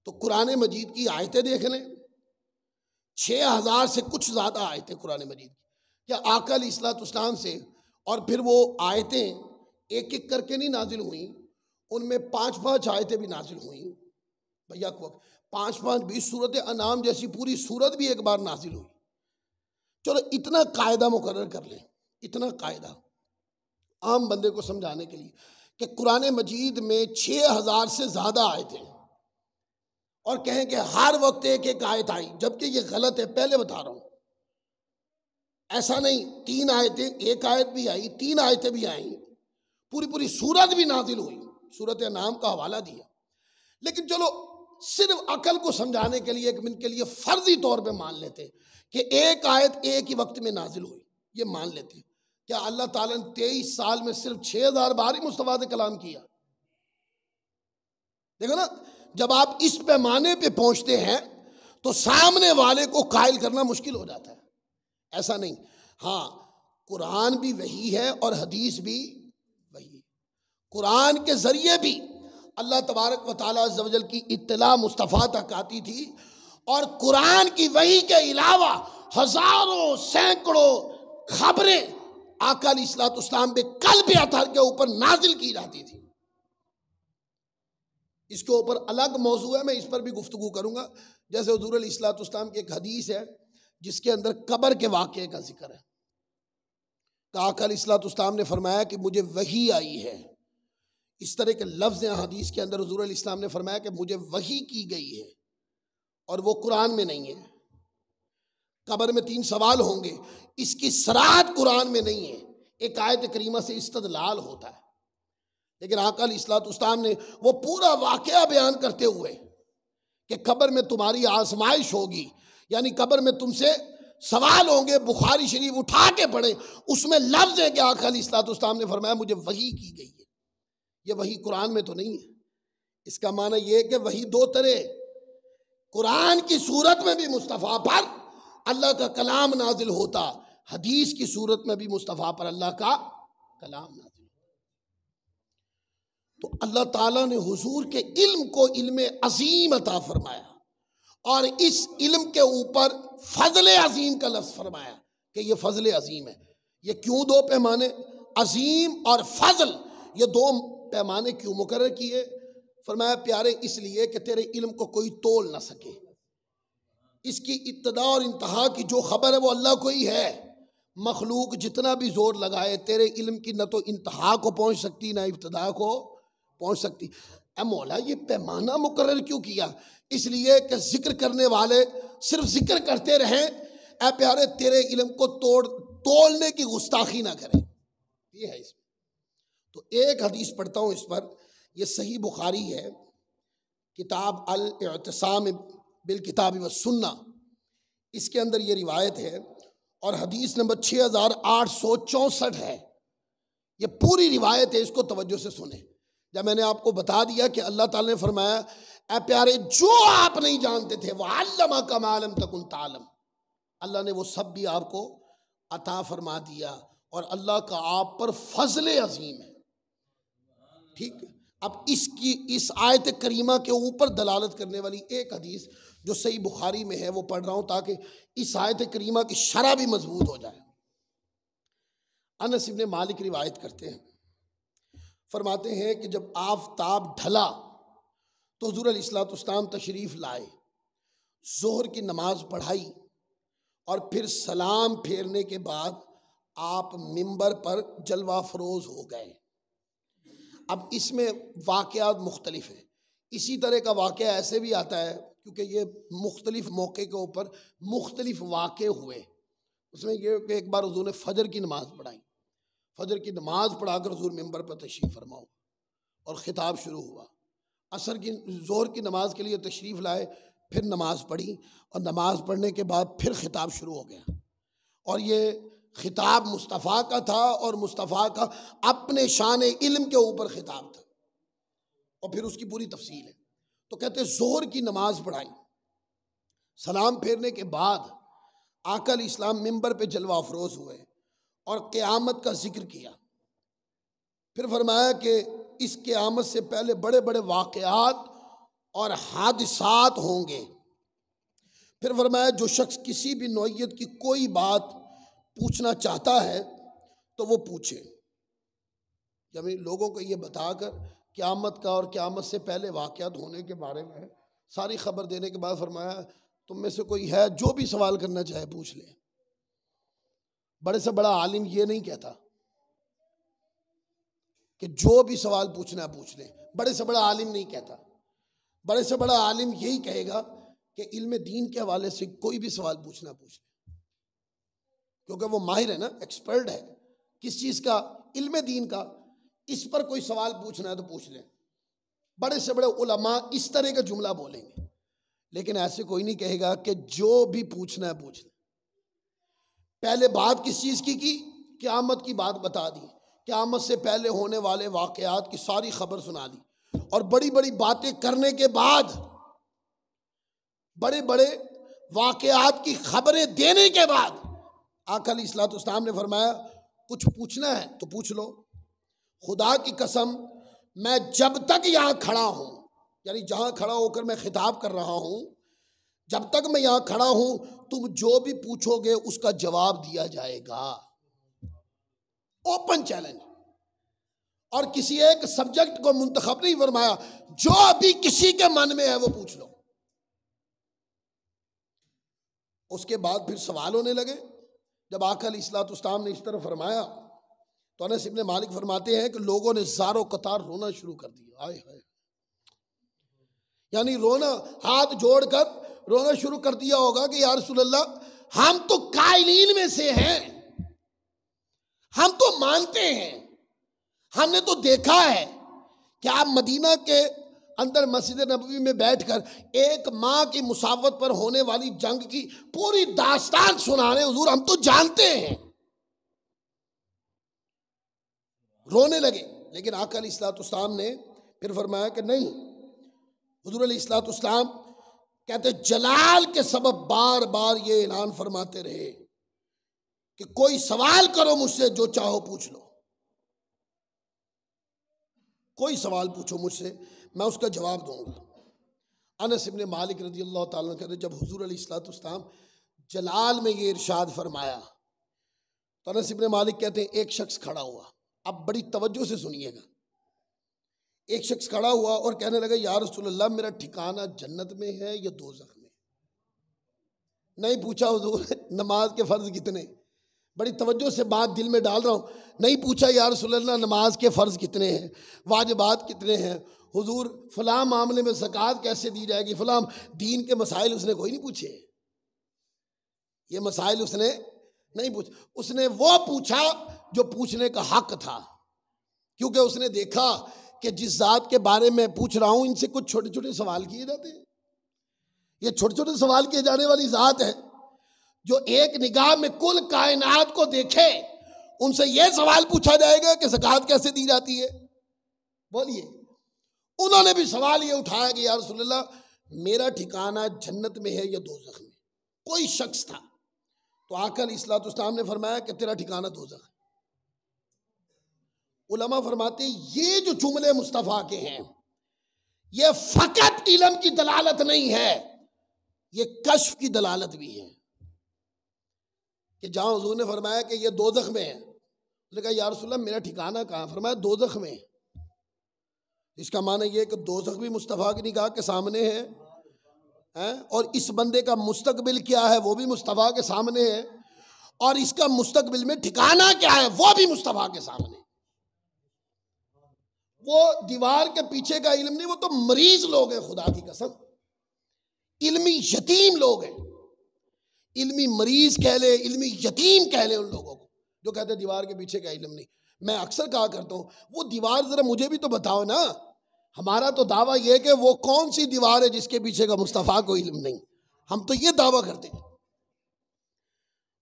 تو قرآن مجید کی آیتیں دیکھ لیں، 6000 سے کچھ زیادہ آیتیں قرآن مجید کی، کیا آقا علیہ الصلوۃ والسلام سے، اور پھر وہ آیتیں ایک ایک کر کے نہیں نازل ہوئیں، ان میں 5 آیتیں بھی نازل ہوئیں، بھیا کو 5 20 سورت انعام جیسی پوری سورت بھی ایک بار نازل ہوئی۔ چلو اتنا قاعدہ مقرر کر لیں، اتنا قاعدہ عام بندے کو سمجھانے کے لیے کہ قرآن مجید میں 6000 سے زیادہ آیتیں، اور کہیں کہ ہر وقت ایک ایک آیت آئی، جبکہ یہ غلط ہے، پہلے بتا رہا ہوں، ایسا نہیں، 3 آیتیں، ایک آیت بھی آئی، 3 آیتیں بھی آئیں، پوری سورت بھی نازل ہوئی، سورت انعام کا حوالہ دیا، لیکن چلو صرف عقل کو سمجھانے کے لیے ایک منٹ کے لیے فرضی طور پہ مان لیتے کہ ایک آیت ایک ہی وقت میں نازل ہوئی، یہ مان لیتے۔ کیا اللہ تعالیٰ نے 23 سال میں صرف 6000 بار ہی مصطفیٰ سے کلام کیا؟ دیکھو نا، جب آپ اس پیمانے پہ پہنچتے ہیں تو سامنے والے کو قائل کرنا مشکل ہو جاتا ہے، ایسا نہیں۔ ہاں، قرآن بھی وحی ہے اور حدیث بھی وحی، قرآن کے ذریعے بھی اللہ تبارک و تعالیٰ عز و جل کی اطلاع مصطفیٰ تک آتی تھی، اور قرآن کی وحی کے علاوہ ہزاروں سینکڑوں خبریں آقا علیہ الصلوۃ والسلام پہ قلب اطہر کے اوپر نازل کی جاتی تھی۔ اس کے اوپر الگ موضوع ہے، میں اس پر بھی گفتگو کروں گا، جیسے حضور علیہ الصلوۃ والسلام کی ایک حدیث ہے جس کے اندر قبر کے واقعے کا ذکر ہے، کہ آقا علیہ الصلوۃ والسلام نے فرمایا کہ مجھے وحی آئی ہے، اس طرح کے لفظ ہیں حدیث کے اندر، حضور علیہ السلام نے فرمایا کہ مجھے وحی کی گئی ہے، اور وہ قرآن میں نہیں ہے۔ قبر میں 3 سوال ہوں گے، اس کی صراحت قرآن میں نہیں ہے، ایک آیت کریمہ سے استدلال ہوتا ہے، لیکن آقا علیہ الصلوۃ والسلام نے وہ پورا واقعہ بیان کرتے ہوئے کہ قبر میں تمہاری آزمائش ہوگی، یعنی قبر میں تم سے سوال ہوں گے، بخاری شریف اٹھا کے پڑھیں، اس میں لفظ ہے کہ آقا علیہ الصلوۃ والسلام نے فرمایا مجھے وحی کی گئی ہے، یہ وحی قرآن میں تو نہیں ہے۔ اس کا معنی یہ ہے کہ وحی 2 طرح، قرآن کی صورت میں بھی مصطفیٰ پر، اللہ کا کلام نازل ہوتا، حدیث کی صورت میں بھی مصطفیٰ پر اللہ کا کلام نازل ہوتا۔ تو اللہ تعالیٰ نے حضور کے علم کو علم عظیم عطا فرمایا، اور اس علم کے اوپر فضل عظیم کا لفظ فرمایا کہ یہ فضل عظیم ہے۔ یہ کیوں دو پیمانے، عظیم اور فضل، یہ دو پیمانے کیوں مقرر کیے؟ فرمایا پیارے اس لیے کہ تیرے علم کو کوئی تول نہ سکے، اس کی ابتدا اور انتہا کی جو خبر ہے وہ اللہ کو ہی ہے۔ مخلوق جتنا بھی زور لگائے تیرے علم کی نہ تو انتہا کو پہنچ سکتی نہ ابتدا کو پہنچ سکتی۔ اے مولا یہ پیمانہ مقرر کیوں کیا؟ اس لیے کہ ذکر کرنے والے صرف ذکر کرتے رہیں، اے پیارے تیرے علم کو تولنے کی گستاخی نہ کریں۔ یہ ہے اس میں۔ تو ایک حدیث پڑھتا ہوں اس پر، یہ صحیح بخاری ہے، کتاب الاعتصام بالکتاب والسنہ، اس کے اندر یہ روایت ہے، اور حدیث نمبر 6864 ہے۔ یہ پوری روایت ہے، اس کو توجہ سے سنیں۔ جب میں نے آپ کو بتا دیا کہ اللہ تعالیٰ نے فرمایا اے پیارے جو آپ نہیں جانتے تھے وَعَلَّمَكَ مَا لَمْ تَكُنْ تَعْلَمْ، اللہ نے وہ سب بھی آپ کو عطا فرما دیا، اور اللہ کا آپ پر فضل عظیم ہے۔ ٹھیک، اب اس آیت کریمہ کے اوپر دلالت کرنے والی ایک حدیث جو صحیح بخاری میں ہے وہ پڑھ رہا ہوں تاکہ اس آیت کریمہ کی شرح بھی مضبوط ہو جائے۔ انس ابن مالک روایت کرتے ہیں، فرماتے ہیں کہ جب آفتاب ڈھلا تو حضور علیہ الصلوۃ والسلام تشریف لائے، ظہر کی نماز پڑھائی، اور پھر سلام پھیرنے کے بعد آپ منبر پر جلوہ فروز ہو گئے۔ اب اس میں واقعات مختلف ہیں، اسی طرح کا واقعہ ایسے بھی آتا ہے کیونکہ یہ مختلف موقع کے اوپر مختلف واقع ہوئے۔ اس میں یہ کہ ایک بار حضور نے فجر کی نماز پڑھائی، فجر کی نماز پڑھا کر حضور منبر پر تشریف فرما ہوا اور خطاب شروع ہوا۔ ظہر کی نماز کے لیے تشریف لائے، پھر نماز پڑھی، اور نماز پڑھنے کے بعد پھر خطاب شروع ہو گیا، اور یہ خطاب مصطفیٰ کا تھا، اور مصطفیٰ کا اپنے شان علم کے اوپر خطاب تھا، اور پھر اس کی پوری تفصیل ہے۔ تو کہتے ہیں ظہر کی نماز پڑھائی، سلام پھیرنے کے بعد آقا علیہ السلام منبر پہ جلوہ افروز ہوئے اور قیامت کا ذکر کیا۔ پھر فرمایا کہ اس قیامت سے پہلے بڑے بڑے واقعات اور حادثات ہوں گے۔ پھر فرمایا جو شخص کسی بھی نوعیت کی کوئی بات پوچھنا چاہتا ہے تو وہ پوچھے، یعنی لوگوں کو یہ بتا کر قیامت کا اور قیامت سے پہلے واقعات ہونے کے بارے میں ساری خبر دینے کے بعد فرمایا تم میں سے کوئی ہے جو بھی سوال کرنا چاہے پوچھ لے۔ بڑے سے بڑا عالم یہ نہیں کہتا کہ جو بھی سوال پوچھنا ہے پوچھ لے، بڑے سے بڑا عالم نہیں کہتا۔ بڑے سے بڑا عالم یہی کہے گا کہ علم دین کے حوالے سے کوئی بھی سوال پوچھنا پوچھ لے، کیونکہ وہ ماہر ہے نا، ایکسپرٹ ہے کس چیز کا، علم دین کا۔ اس پر کوئی سوال پوچھنا ہے تو پوچھ لیں۔ بڑے سے بڑے علماء اس طرح کا جملہ بولیں گے، لیکن ایسے کوئی نہیں کہے گا کہ جو بھی پوچھنا ہے پوچھ لیں۔ پہلے بات کس چیز کی قیامت کی بات بتا دی، قیامت سے پہلے ہونے والے واقعات کی ساری خبر سنا دی، اور بڑی بڑی باتیں کرنے کے بعد، بڑے بڑے واقعات کی خبریں دینے کے بعد آقا علیہ الصلوۃ والسلام نے فرمایا کچھ پوچھنا ہے تو پوچھ لو۔ خدا کی قسم میں جب تک یہاں کھڑا ہوں، یعنی جہاں کھڑا ہو کر میں خطاب کر رہا ہوں، جب تک میں یہاں کھڑا ہوں تم جو بھی پوچھو گے اس کا جواب دیا جائے گا۔ اوپن چیلنج، اور کسی ایک سبجیکٹ کو منتخب نہیں فرمایا، جو بھی کسی کے من میں ہے وہ پوچھ لو۔ اس کے بعد پھر سوال ہونے لگے۔ جب آقا علیہ الصلوۃ والسلام نے اس طرح فرمایا تو انس ابن مالک فرماتے ہیں کہ لوگوں نے زار و قطار رونا شروع کر دیا۔ آئے ہائے، یعنی رونا، ہاتھ جوڑ کر رونا شروع کر دیا ہوگا کہ یا رسول اللہ ہم تو قائلین میں سے ہیں، ہم تو مانتے ہیں، ہم نے تو دیکھا ہے کہ آپ مدینہ کے اندر مسجد نبوی میں بیٹھ کر ایک ماہ کی مساوت پر ہونے والی جنگ کی پوری داستان سنا رہے ہیں، حضور ہم تو جانتے ہیں۔ رونے لگے، لیکن آقا علیہ الصلوۃ والسلام نے پھر فرمایا کہ نہیں، حضور علیہ الصلوۃ والسلام کہتے جلال کے سبب بار بار یہ اعلان فرماتے رہے کہ کوئی سوال کرو مجھ سے، جو چاہو پوچھ لو، کوئی سوال پوچھو مجھ سے، میں اس کا جواب دوں گا۔ انس ابن مالک رضی اللہ تعالیٰ عنہ کہتے ہیں جب حضور علیہ الصلوۃ والسلام جلال میں یہ ارشاد فرمایا تو انس ابن مالک کہتے ہیں ایک شخص کھڑا ہوا، اب بڑی توجہ سے سنیے گا، ایک شخص کھڑا ہوا اور کہنے لگا یا رسول اللہ میرا ٹھکانہ جنت میں ہے یا دوزخ میں؟ نہیں پوچھا حضور نماز کے فرض کتنے، بڑی توجہ سے بات دل میں ڈال رہا ہوں، نہیں پوچھا یا رسول اللہ نماز کے فرض کتنے ہیں، واجبات کتنے ہیں، حضور فلاں معاملے میں زکوٰۃ کیسے دی جائے گی، فلاں دین کے مسائل اس نے کوئی نہیں پوچھے، یہ مسائل اس نے نہیں پوچھا، اس نے وہ پوچھا جو پوچھنے کا حق تھا، کیونکہ اس نے دیکھا کہ جس ذات کے بارے میں پوچھ رہا ہوں ان سے کچھ چھوٹے چھوٹے سوال کیے جاتے ہیں، یہ چھوٹے چھوٹے سوال کیے جانے والی ذات ہے جو ایک نگاہ میں کل کائنات کو دیکھے، ان سے یہ سوال پوچھا جائے گا کہ زکوٰۃ کیسے دی جاتی ہے؟ بولیے، انہوں نے بھی سوال یہ اٹھایا کہ یا رسول اللہ میرا ٹھکانہ جنت میں ہے یا دوزخ میں؟ کوئی شخص تھا، تو آقا علیہ الصلوۃ والسلام نے فرمایا کہ تیرا ٹھکانہ دوزخ ہے۔ علماء فرماتے ہیں یہ جو جملے مصطفیٰ کے ہیں یہ فقط علم کی دلالت نہیں ہے، یہ کشف کی دلالت بھی ہے، کہ جہاں حضور نے فرمایا کہ یہ دوزخ میں ہے، اس نے کہا یا رسول اللہ میرا ٹھکانہ کہاں؟ فرمایا دوزخ میں۔ اس کا معنی یہ ہے کہ دوزخ بھی مصطفیٰ کی نگاہ کے سامنے ہے، اور اس بندے کا مستقبل کیا ہے وہ بھی مصطفیٰ کے سامنے ہے، اور اس کا مستقبل میں ٹھکانہ کیا ہے وہ بھی مصطفیٰ کے سامنے۔ وہ دیوار کے پیچھے کا علم نہیں، وہ تو مریض لوگ ہیں، خدا کی قسم علمی یتیم لوگ ہیں، علمی مریض کہہ لے، علمی یتیم کہہ لے ان لوگوں کو جو کہتے ہیں دیوار کے پیچھے کا علم نہیں۔ میں اکثر کہا کرتا ہوں وہ دیوار ذرا مجھے بھی تو بتاؤ نا، ہمارا تو دعویٰ یہ کہ وہ کون سی دیوار ہے جس کے پیچھے کا مصطفیٰ کو علم نہیں، ہم تو یہ دعویٰ کرتے ہیں۔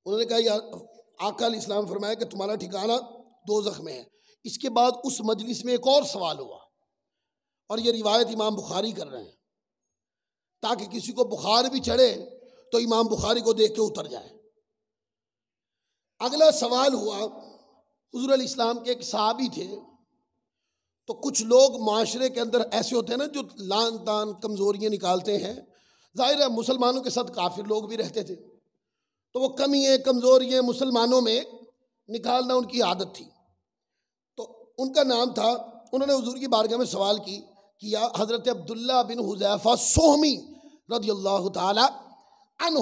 انہوں نے کہا یا آقا علیہ السلام فرمایا کہ تمہارا ٹھکانہ دوزخ میں ہے۔ اس کے بعد اس مجلس میں ایک اور سوال ہوا، اور یہ روایت امام بخاری کر رہے ہیں تاکہ کسی کو بخار بھی چڑھے تو امام بخاری کو دیکھ کے اتر جائے۔ اگلا سوال ہوا، حضور علیہ السلام کے ایک صحابی تھے، تو کچھ لوگ معاشرے کے اندر ایسے ہوتے ہیں نا جو لان تان کمزوریاں نکالتے ہیں، ظاہر ہے مسلمانوں کے ساتھ کافر لوگ بھی رہتے تھے، تو وہ کمیاں کمزوریاں مسلمانوں میں نکالنا ان کی عادت تھی۔ تو ان کا نام تھا، انہوں نے حضور کی بارگاہ میں سوال کیا حضرت عبداللہ بن حذیفہ سہمی رضی اللہ تعالی عنہ،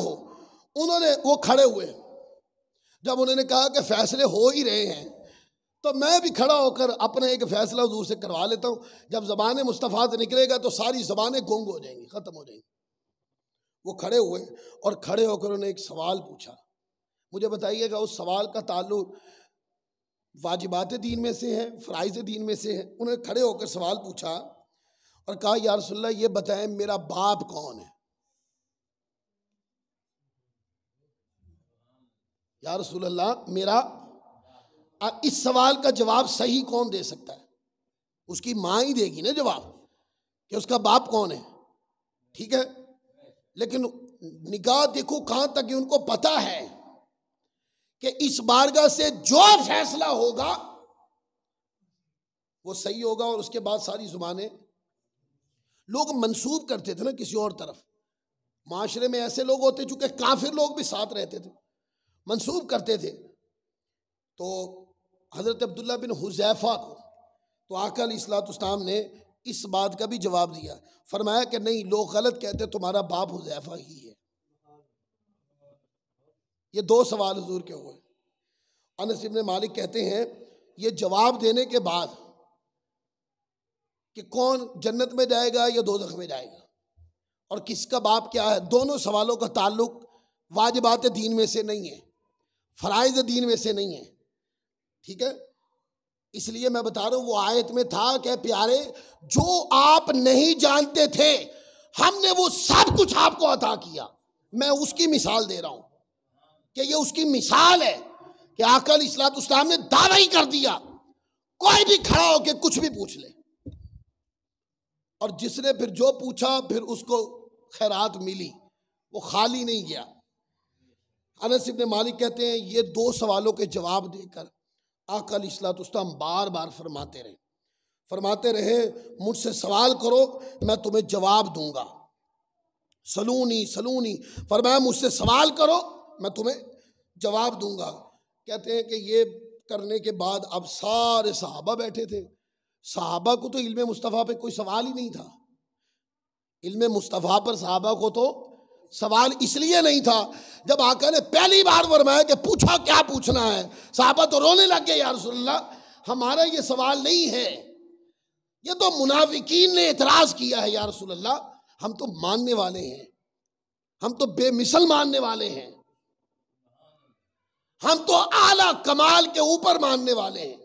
وہ کھڑے ہوئے، جب انہوں نے کہا کہ فیصلے ہو ہی رہے ہیں تو میں بھی کھڑا ہو کر اپنا ایک فیصلہ حضور سے کروا لیتا ہوں، جب زبان مصطفیٰ سے نکلے گا تو ساری زبانیں گنگ ہو جائیں گی، ختم ہو جائیں گی۔ وہ کھڑے ہوئے اور کھڑے ہو کر انہوں نے ایک سوال پوچھا، مجھے بتائیے گا اس سوال کا تعلق واجبات دین میں سے ہے، فرائض دین میں سے ہے؟ انہوں نے کھڑے ہو کر سوال پوچھا اور کہا یا رسول اللہ یہ بتائیں میرا باپ کون ہے؟ یا رسول اللہ میرا، اس سوال کا جواب صحیح کون دے سکتا ہے؟ اس کی ماں ہی دے گی نا جواب کہ اس کا باپ کون ہے، ٹھیک ہے، لیکن نگاہ دیکھو کہاں تک کہ ان کو پتا ہے کہ اس بارگاہ سے جو فیصلہ ہوگا وہ صحیح ہوگا، اور اس کے بعد ساری زبانیں لوگ منسوب کرتے تھے نا کسی اور طرف۔ معاشرے میں ایسے لوگ ہوتے چونکہ کافر لوگ بھی ساتھ رہتے تھے، منسوب کرتے تھے۔ تو حضرت عبداللہ بن حذیفہ کو تو آقا علیہ الصلوۃ والسلام نے اس بات کا بھی جواب دیا، فرمایا کہ نہیں لوگ غلط کہتے تمہارا باپ حذیفہ ہی ہے۔ یہ دو سوال حضور کے ہوئے۔ انس بن مالک کہتے ہیں یہ جواب دینے کے بعد کہ کون جنت میں جائے گا یا دوزخ میں جائے گا اور کس کا باپ کیا ہے، دونوں سوالوں کا تعلق واجبات دین میں سے نہیں ہے، فرائض دین میں سے نہیں ہے، ٹھیک ہے۔ اس لیے میں بتا رہا ہوں وہ آیت میں تھا کہ پیارے جو آپ نہیں جانتے تھے ہم نے وہ سب کچھ آپ کو عطا کیا۔ میں اس کی مثال دے رہا ہوں کہ یہ اس کی مثال ہے کہ آقا علیہ الصلوۃ والسلام نے دعویٰ ہی کر دیا، کوئی بھی کھڑا ہو کے کچھ بھی پوچھ لے، اور جس نے پھر جو پوچھا پھر اس کو خیرات ملی، وہ خالی نہیں گیا۔ انس ابن مالک کہتے ہیں یہ 2 سوالوں کے جواب دے کر آقا علیہ الصلوۃ والسلام بار بار فرماتے رہے مجھ سے سوال کرو میں تمہیں جواب دوں گا، سلونی فرمایا مجھ سے سوال کرو میں تمہیں جواب دوں گا۔ کہتے ہیں کہ یہ کرنے کے بعد اب سارے صحابہ بیٹھے تھے، صحابہ کو تو علم مصطفیٰ پہ کوئی سوال ہی نہیں تھا، علم مصطفیٰ پر صحابہ کو تو سوال اس لیے نہیں تھا، جب آقا نے پہلی بار فرمایا کہ پوچھا کیا پوچھنا ہے، صحابہ تو رونے لگ گئے، یا رسول اللہ ہمارا یہ سوال نہیں ہے، یہ تو منافقین نے اعتراض کیا ہے، یا رسول اللہ ہم تو ماننے والے ہیں، ہم تو بے مثل ماننے والے ہیں، ہم تو اعلیٰ کمال کے اوپر ماننے والے ہیں۔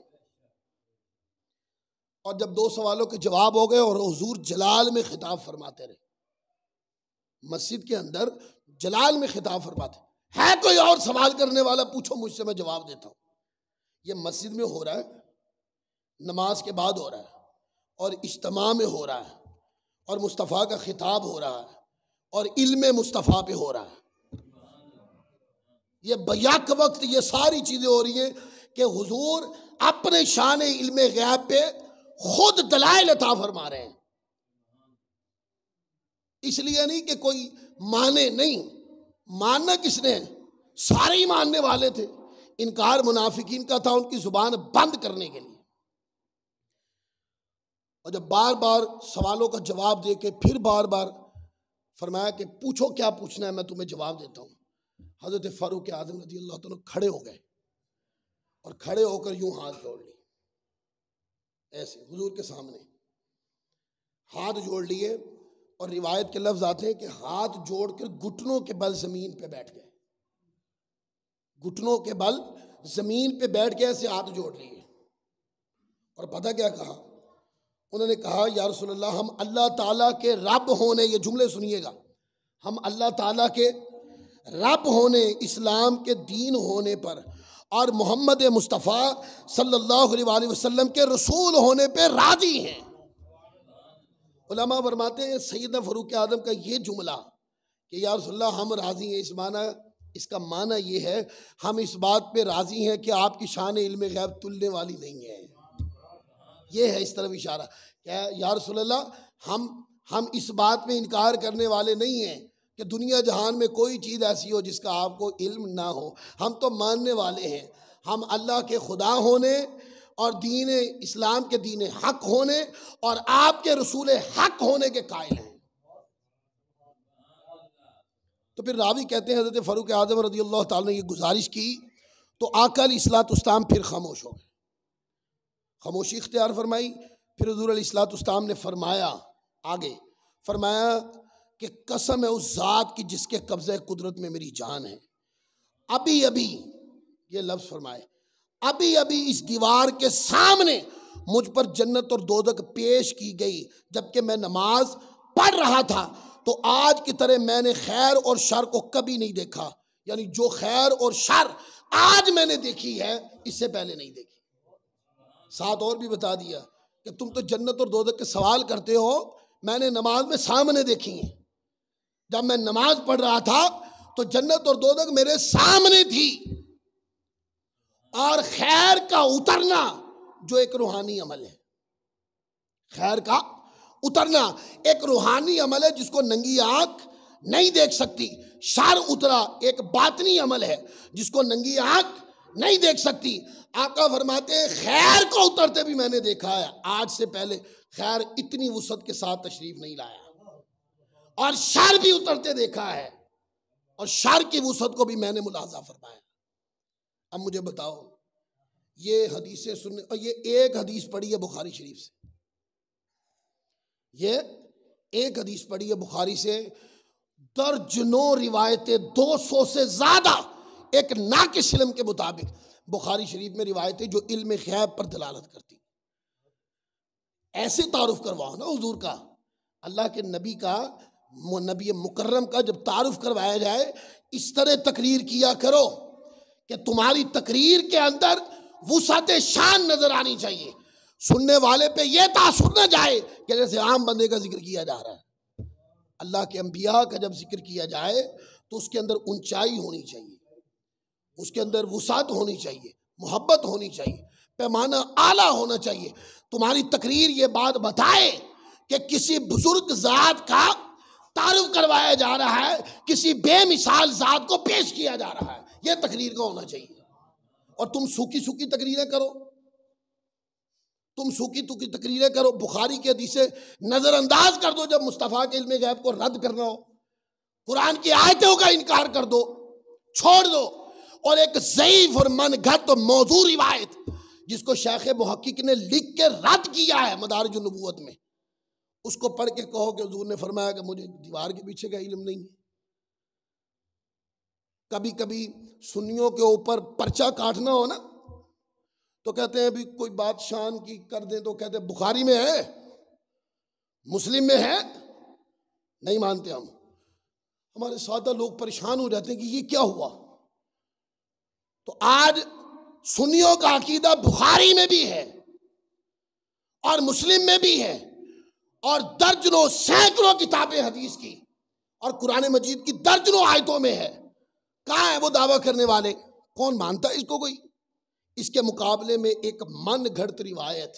اور جب 2 سوالوں کے جواب ہو گئے اور حضور جلال میں خطاب فرماتے رہے، مسجد کے اندر جلال میں خطاب فرماتے، ہے کوئی اور سوال کرنے والا پوچھو مجھ سے میں جواب دیتا ہوں۔ یہ مسجد میں ہو رہا ہے، نماز کے بعد ہو رہا ہے، اور اجتماع میں ہو رہا ہے، اور مصطفیٰ کا خطاب ہو رہا ہے، اور علم مصطفیٰ پہ ہو رہا ہے۔ یہ بیک وقت یہ ساری چیزیں ہو رہی ہیں کہ حضور اپنے شان علم غیب پہ خود دلائل عطا فرما رہے ہیں، اس لیے نہیں کہ کوئی مانے، نہیں ماننا کس نے، سارے ہی ماننے والے تھے، انکار منافقین کا تھا ان کی زبان بند کرنے کے لیے۔ اور جب بار بار سوالوں کا جواب دے کے پھر بار بار فرمایا کہ پوچھو کیا پوچھنا ہے میں تمہیں جواب دیتا ہوں، حضرت فاروق اعظم رضی اللہ تعالیٰ کھڑے ہو گئے، اور کھڑے ہو کر یوں ہاتھ جوڑ لیے، ایسے حضور کے سامنے ہاتھ جوڑ لیے، اور روایت کے لفظ آتے ہیں کہ ہاتھ جوڑ کر گھٹنوں کے بل زمین پہ بیٹھ گئے، گھٹنوں کے بل زمین پہ بیٹھ کے ایسے ہاتھ جوڑ لیے، اور پتہ کیا کہا انہوں نے کہا یا رسول اللہ ہم اللہ تعالیٰ کے رب ہونے، یہ جملے سنیے گا، ہم اللہ تعالیٰ کے رب ہونے، اسلام کے دین ہونے پر اور محمد مصطفیٰ صلی اللہ علیہ وسلم کے رسول ہونے پہ راضی ہیں۔ علماء فرماتے ہیں سیدنا فاروق اعظم کا یہ جملہ کہ یا رسول اللہ ہم راضی ہیں، اس کا معنی یہ ہے ہم اس بات پہ راضی ہیں کہ آپ کی شان علم غیب تلنے والی نہیں ہے، یہ ہے اس طرف اشارہ کہ یا رسول اللہ ہم اس بات میں انکار کرنے والے نہیں ہیں کہ دنیا جہان میں کوئی چیز ایسی ہو جس کا آپ کو علم نہ ہو، ہم تو ماننے والے ہیں، ہم اللہ کے خدا ہونے اور دین اسلام کے دین حق ہونے اور آپ کے رسول حق ہونے کے قائل ہیں۔ تو پھر راوی کہتے ہیں حضرت فاروق اعظم رضی اللہ تعالیٰ نے یہ گزارش کی تو آقا علیہ الصلوۃ والسلام پھر خاموش ہو گئے، خاموشی اختیار فرمائی۔ پھر حضور علیہ الصلوۃ والسلام نے فرمایا، آگے فرمایا کہ قسم ہے اس ذات کی جس کے قبضہ قدرت میں میری جان ہے، ابھی ابھی یہ لفظ فرمائے، ابھی ابھی اس دیوار کے سامنے مجھ پر جنت اور دوزخ پیش کی گئی جبکہ میں نماز پڑھ رہا تھا، تو آج کی طرح میں نے خیر اور شر کو کبھی نہیں دیکھا، یعنی جو خیر اور شر آج میں نے دیکھی ہے اس سے پہلے نہیں دیکھی۔ ساتھ اور بھی بتا دیا کہ تم تو جنت اور دوزخ کے سوال کرتے ہو، میں نے نماز میں سامنے دیکھی ہیں، جب میں نماز پڑھ رہا تھا تو جنت اور دوزخ میرے سامنے تھی، اور خیر کا اترنا جو ایک روحانی عمل ہے، خیر کا اترنا ایک روحانی عمل ہے جس کو ننگی آنکھ نہیں دیکھ سکتی، شر اترا ایک باطنی عمل ہے جس کو ننگی آنکھ نہیں دیکھ سکتی۔ آقا فرماتے ہیں خیر کو اترتے بھی میں نے دیکھا ہے، آج سے پہلے خیر اتنی وسعت کے ساتھ تشریف نہیں لایا، اور شر بھی اترتے دیکھا ہے، اور شر کی وسعت کو بھی میں نے ملاحظہ فرمایا۔ اب مجھے بتاؤ یہ حدیثیں سننے، اور یہ ایک حدیث پڑھی ہے بخاری شریف سے، یہ ایک حدیث پڑھی ہے بخاری سے، درجنوں روایتیں 200 سے زیادہ ایک ناقص علم کے مطابق بخاری شریف میں روایتیں جو علم غیب پر دلالت کرتی، ایسے تعارف کرواؤ نا حضور کا، اللہ کے نبی کا، نبی مکرم کا جب تعارف کروایا جائے اس طرح تقریر کیا کرو کہ تمہاری تقریر کے اندر وسعت شان نظر آنی چاہیے، سننے والے پہ یہ تاثر نہ جائے کہ جیسے عام بندے کا ذکر کیا جا رہا ہے۔ اللہ کے انبیاء کا جب ذکر کیا جائے تو اس کے اندر اونچائی ہونی چاہیے، اس کے اندر وسعت ہونی چاہیے، محبت ہونی چاہیے، پیمانہ اعلیٰ ہونا چاہیے۔ تمہاری تقریر یہ بات بتائے کہ کسی بزرگ ذات کا تعارف کروایا جا رہا ہے، کسی بے مثال ذات کو پیش کیا جا رہا ہے، یہ تقریر کا ہونا چاہیے۔ اور تم سوکھی سوکھی تقریریں کرو، تم سوکھی سوکھی تقریریں کرو، بخاری کی حدیثیں نظر انداز کر دو جب مصطفیٰ کے علم غیب کو رد کرنا ہو، قرآن کی آیتوں کا انکار کر دو، چھوڑ دو، اور ایک ضعیف اور من گھڑت موضوع روایت جس کو شیخ محقق نے لکھ کے رد کیا ہے مدارج النبوت میں، اس کو پڑھ کے کہو کہ حضور نے فرمایا کہ مجھے دیوار کے پیچھے کا علم نہیں ہے۔ کبھی کبھی سنیوں کے اوپر پرچہ کاٹنا ہو نا تو کہتے ہیں بھی کوئی بات شان کی کر دیں تو کہتے ہیں بخاری میں ہے، مسلم میں ہے، نہیں مانتے ہم۔ ہمارے سادہ لوگ پریشان ہو جاتے ہیں کہ یہ کیا ہوا۔ تو آج سنیوں کا عقیدہ بخاری میں بھی ہے اور مسلم میں بھی ہے اور درجنوں سینکڑوں کتابیں حدیث کی اور قرآن مجید کی درجنوں آیتوں میں ہے۔ کہاں ہے وہ دعویٰ کرنے والے؟ کون مانتا ہے اس کو؟ کوئی؟ اس کے مقابلے میں ایک من گھڑت روایت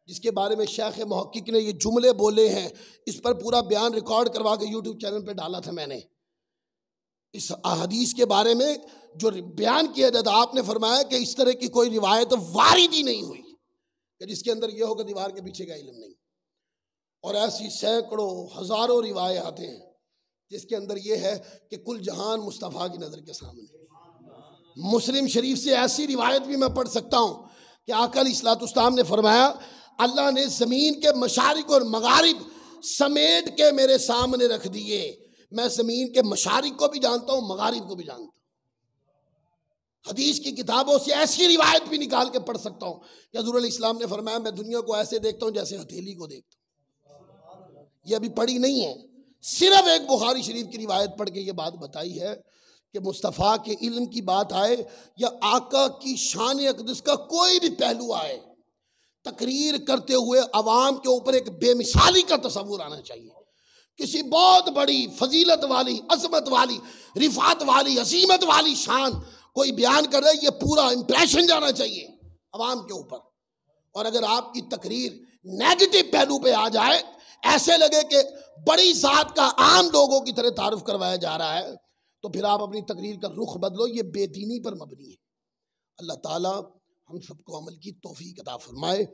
جس کے بارے میں شیخ محقق نے یہ جملے بولے ہیں، اس پر پورا بیان ریکارڈ کروا کے یوٹیوب چینل پہ ڈالا تھا میں نے۔ اس احادیث کے بارے میں جو بیان کیا جاتا، آپ نے فرمایا کہ اس طرح کی کوئی روایت وارد ہی نہیں ہوئی کہ جس کے اندر یہ ہوگا دیوار کے پیچھے کا علم نہیں۔ اور ایسی سینکڑوں ہزاروں روایات ہیں جس کے اندر یہ ہے کہ کل جہان مصطفیٰ کی نظر کے سامنے۔ مسلم شریف سے ایسی روایت بھی میں پڑھ سکتا ہوں کہ آقا علیہ الصلوۃ والسلام نے فرمایا اللہ نے زمین کے مشارق اور مغارب سمیٹ کے میرے سامنے رکھ دیے، میں زمین کے مشارق کو بھی جانتا ہوں، مغارب کو بھی جانتا ہوں۔ حدیث کی کتابوں سے ایسی روایت بھی نکال کے پڑھ سکتا ہوں کہ حضور علیہ السلام نے فرمایا میں دنیا کو ایسے دیکھتا ہوں جیسے ہتھیلی کو دیکھتا ہوں۔ یہ ابھی پڑھی نہیں ہے، صرف ایک بخاری شریف کی روایت پڑھ کے یہ بات بتائی ہے کہ مصطفیٰ کے علم کی بات آئے یا آقا کی شان اقدس کا کوئی بھی پہلو آئے، تقریر کرتے ہوئے عوام کے اوپر ایک بے مثالی کا تصور آنا چاہیے۔ کسی بہت بڑی فضیلت والی، عظمت والی، رفعت والی، عظیمت والی شان کوئی بیان کر رہے، یہ پورا امپریشن جانا چاہیے عوام کے اوپر۔ اور اگر آپ کی تقریر نیگیٹو پہلو پہ آ جائے، ایسے لگے کہ بڑی ذات کا عام لوگوں کی طرح تعارف کروایا جا رہا ہے، تو پھر آپ اپنی تقریر کا رخ بدلو، یہ بے دینی پر مبنی ہے۔ اللہ تعالیٰ ہم سب کو عمل کی توفیق عطا فرمائے۔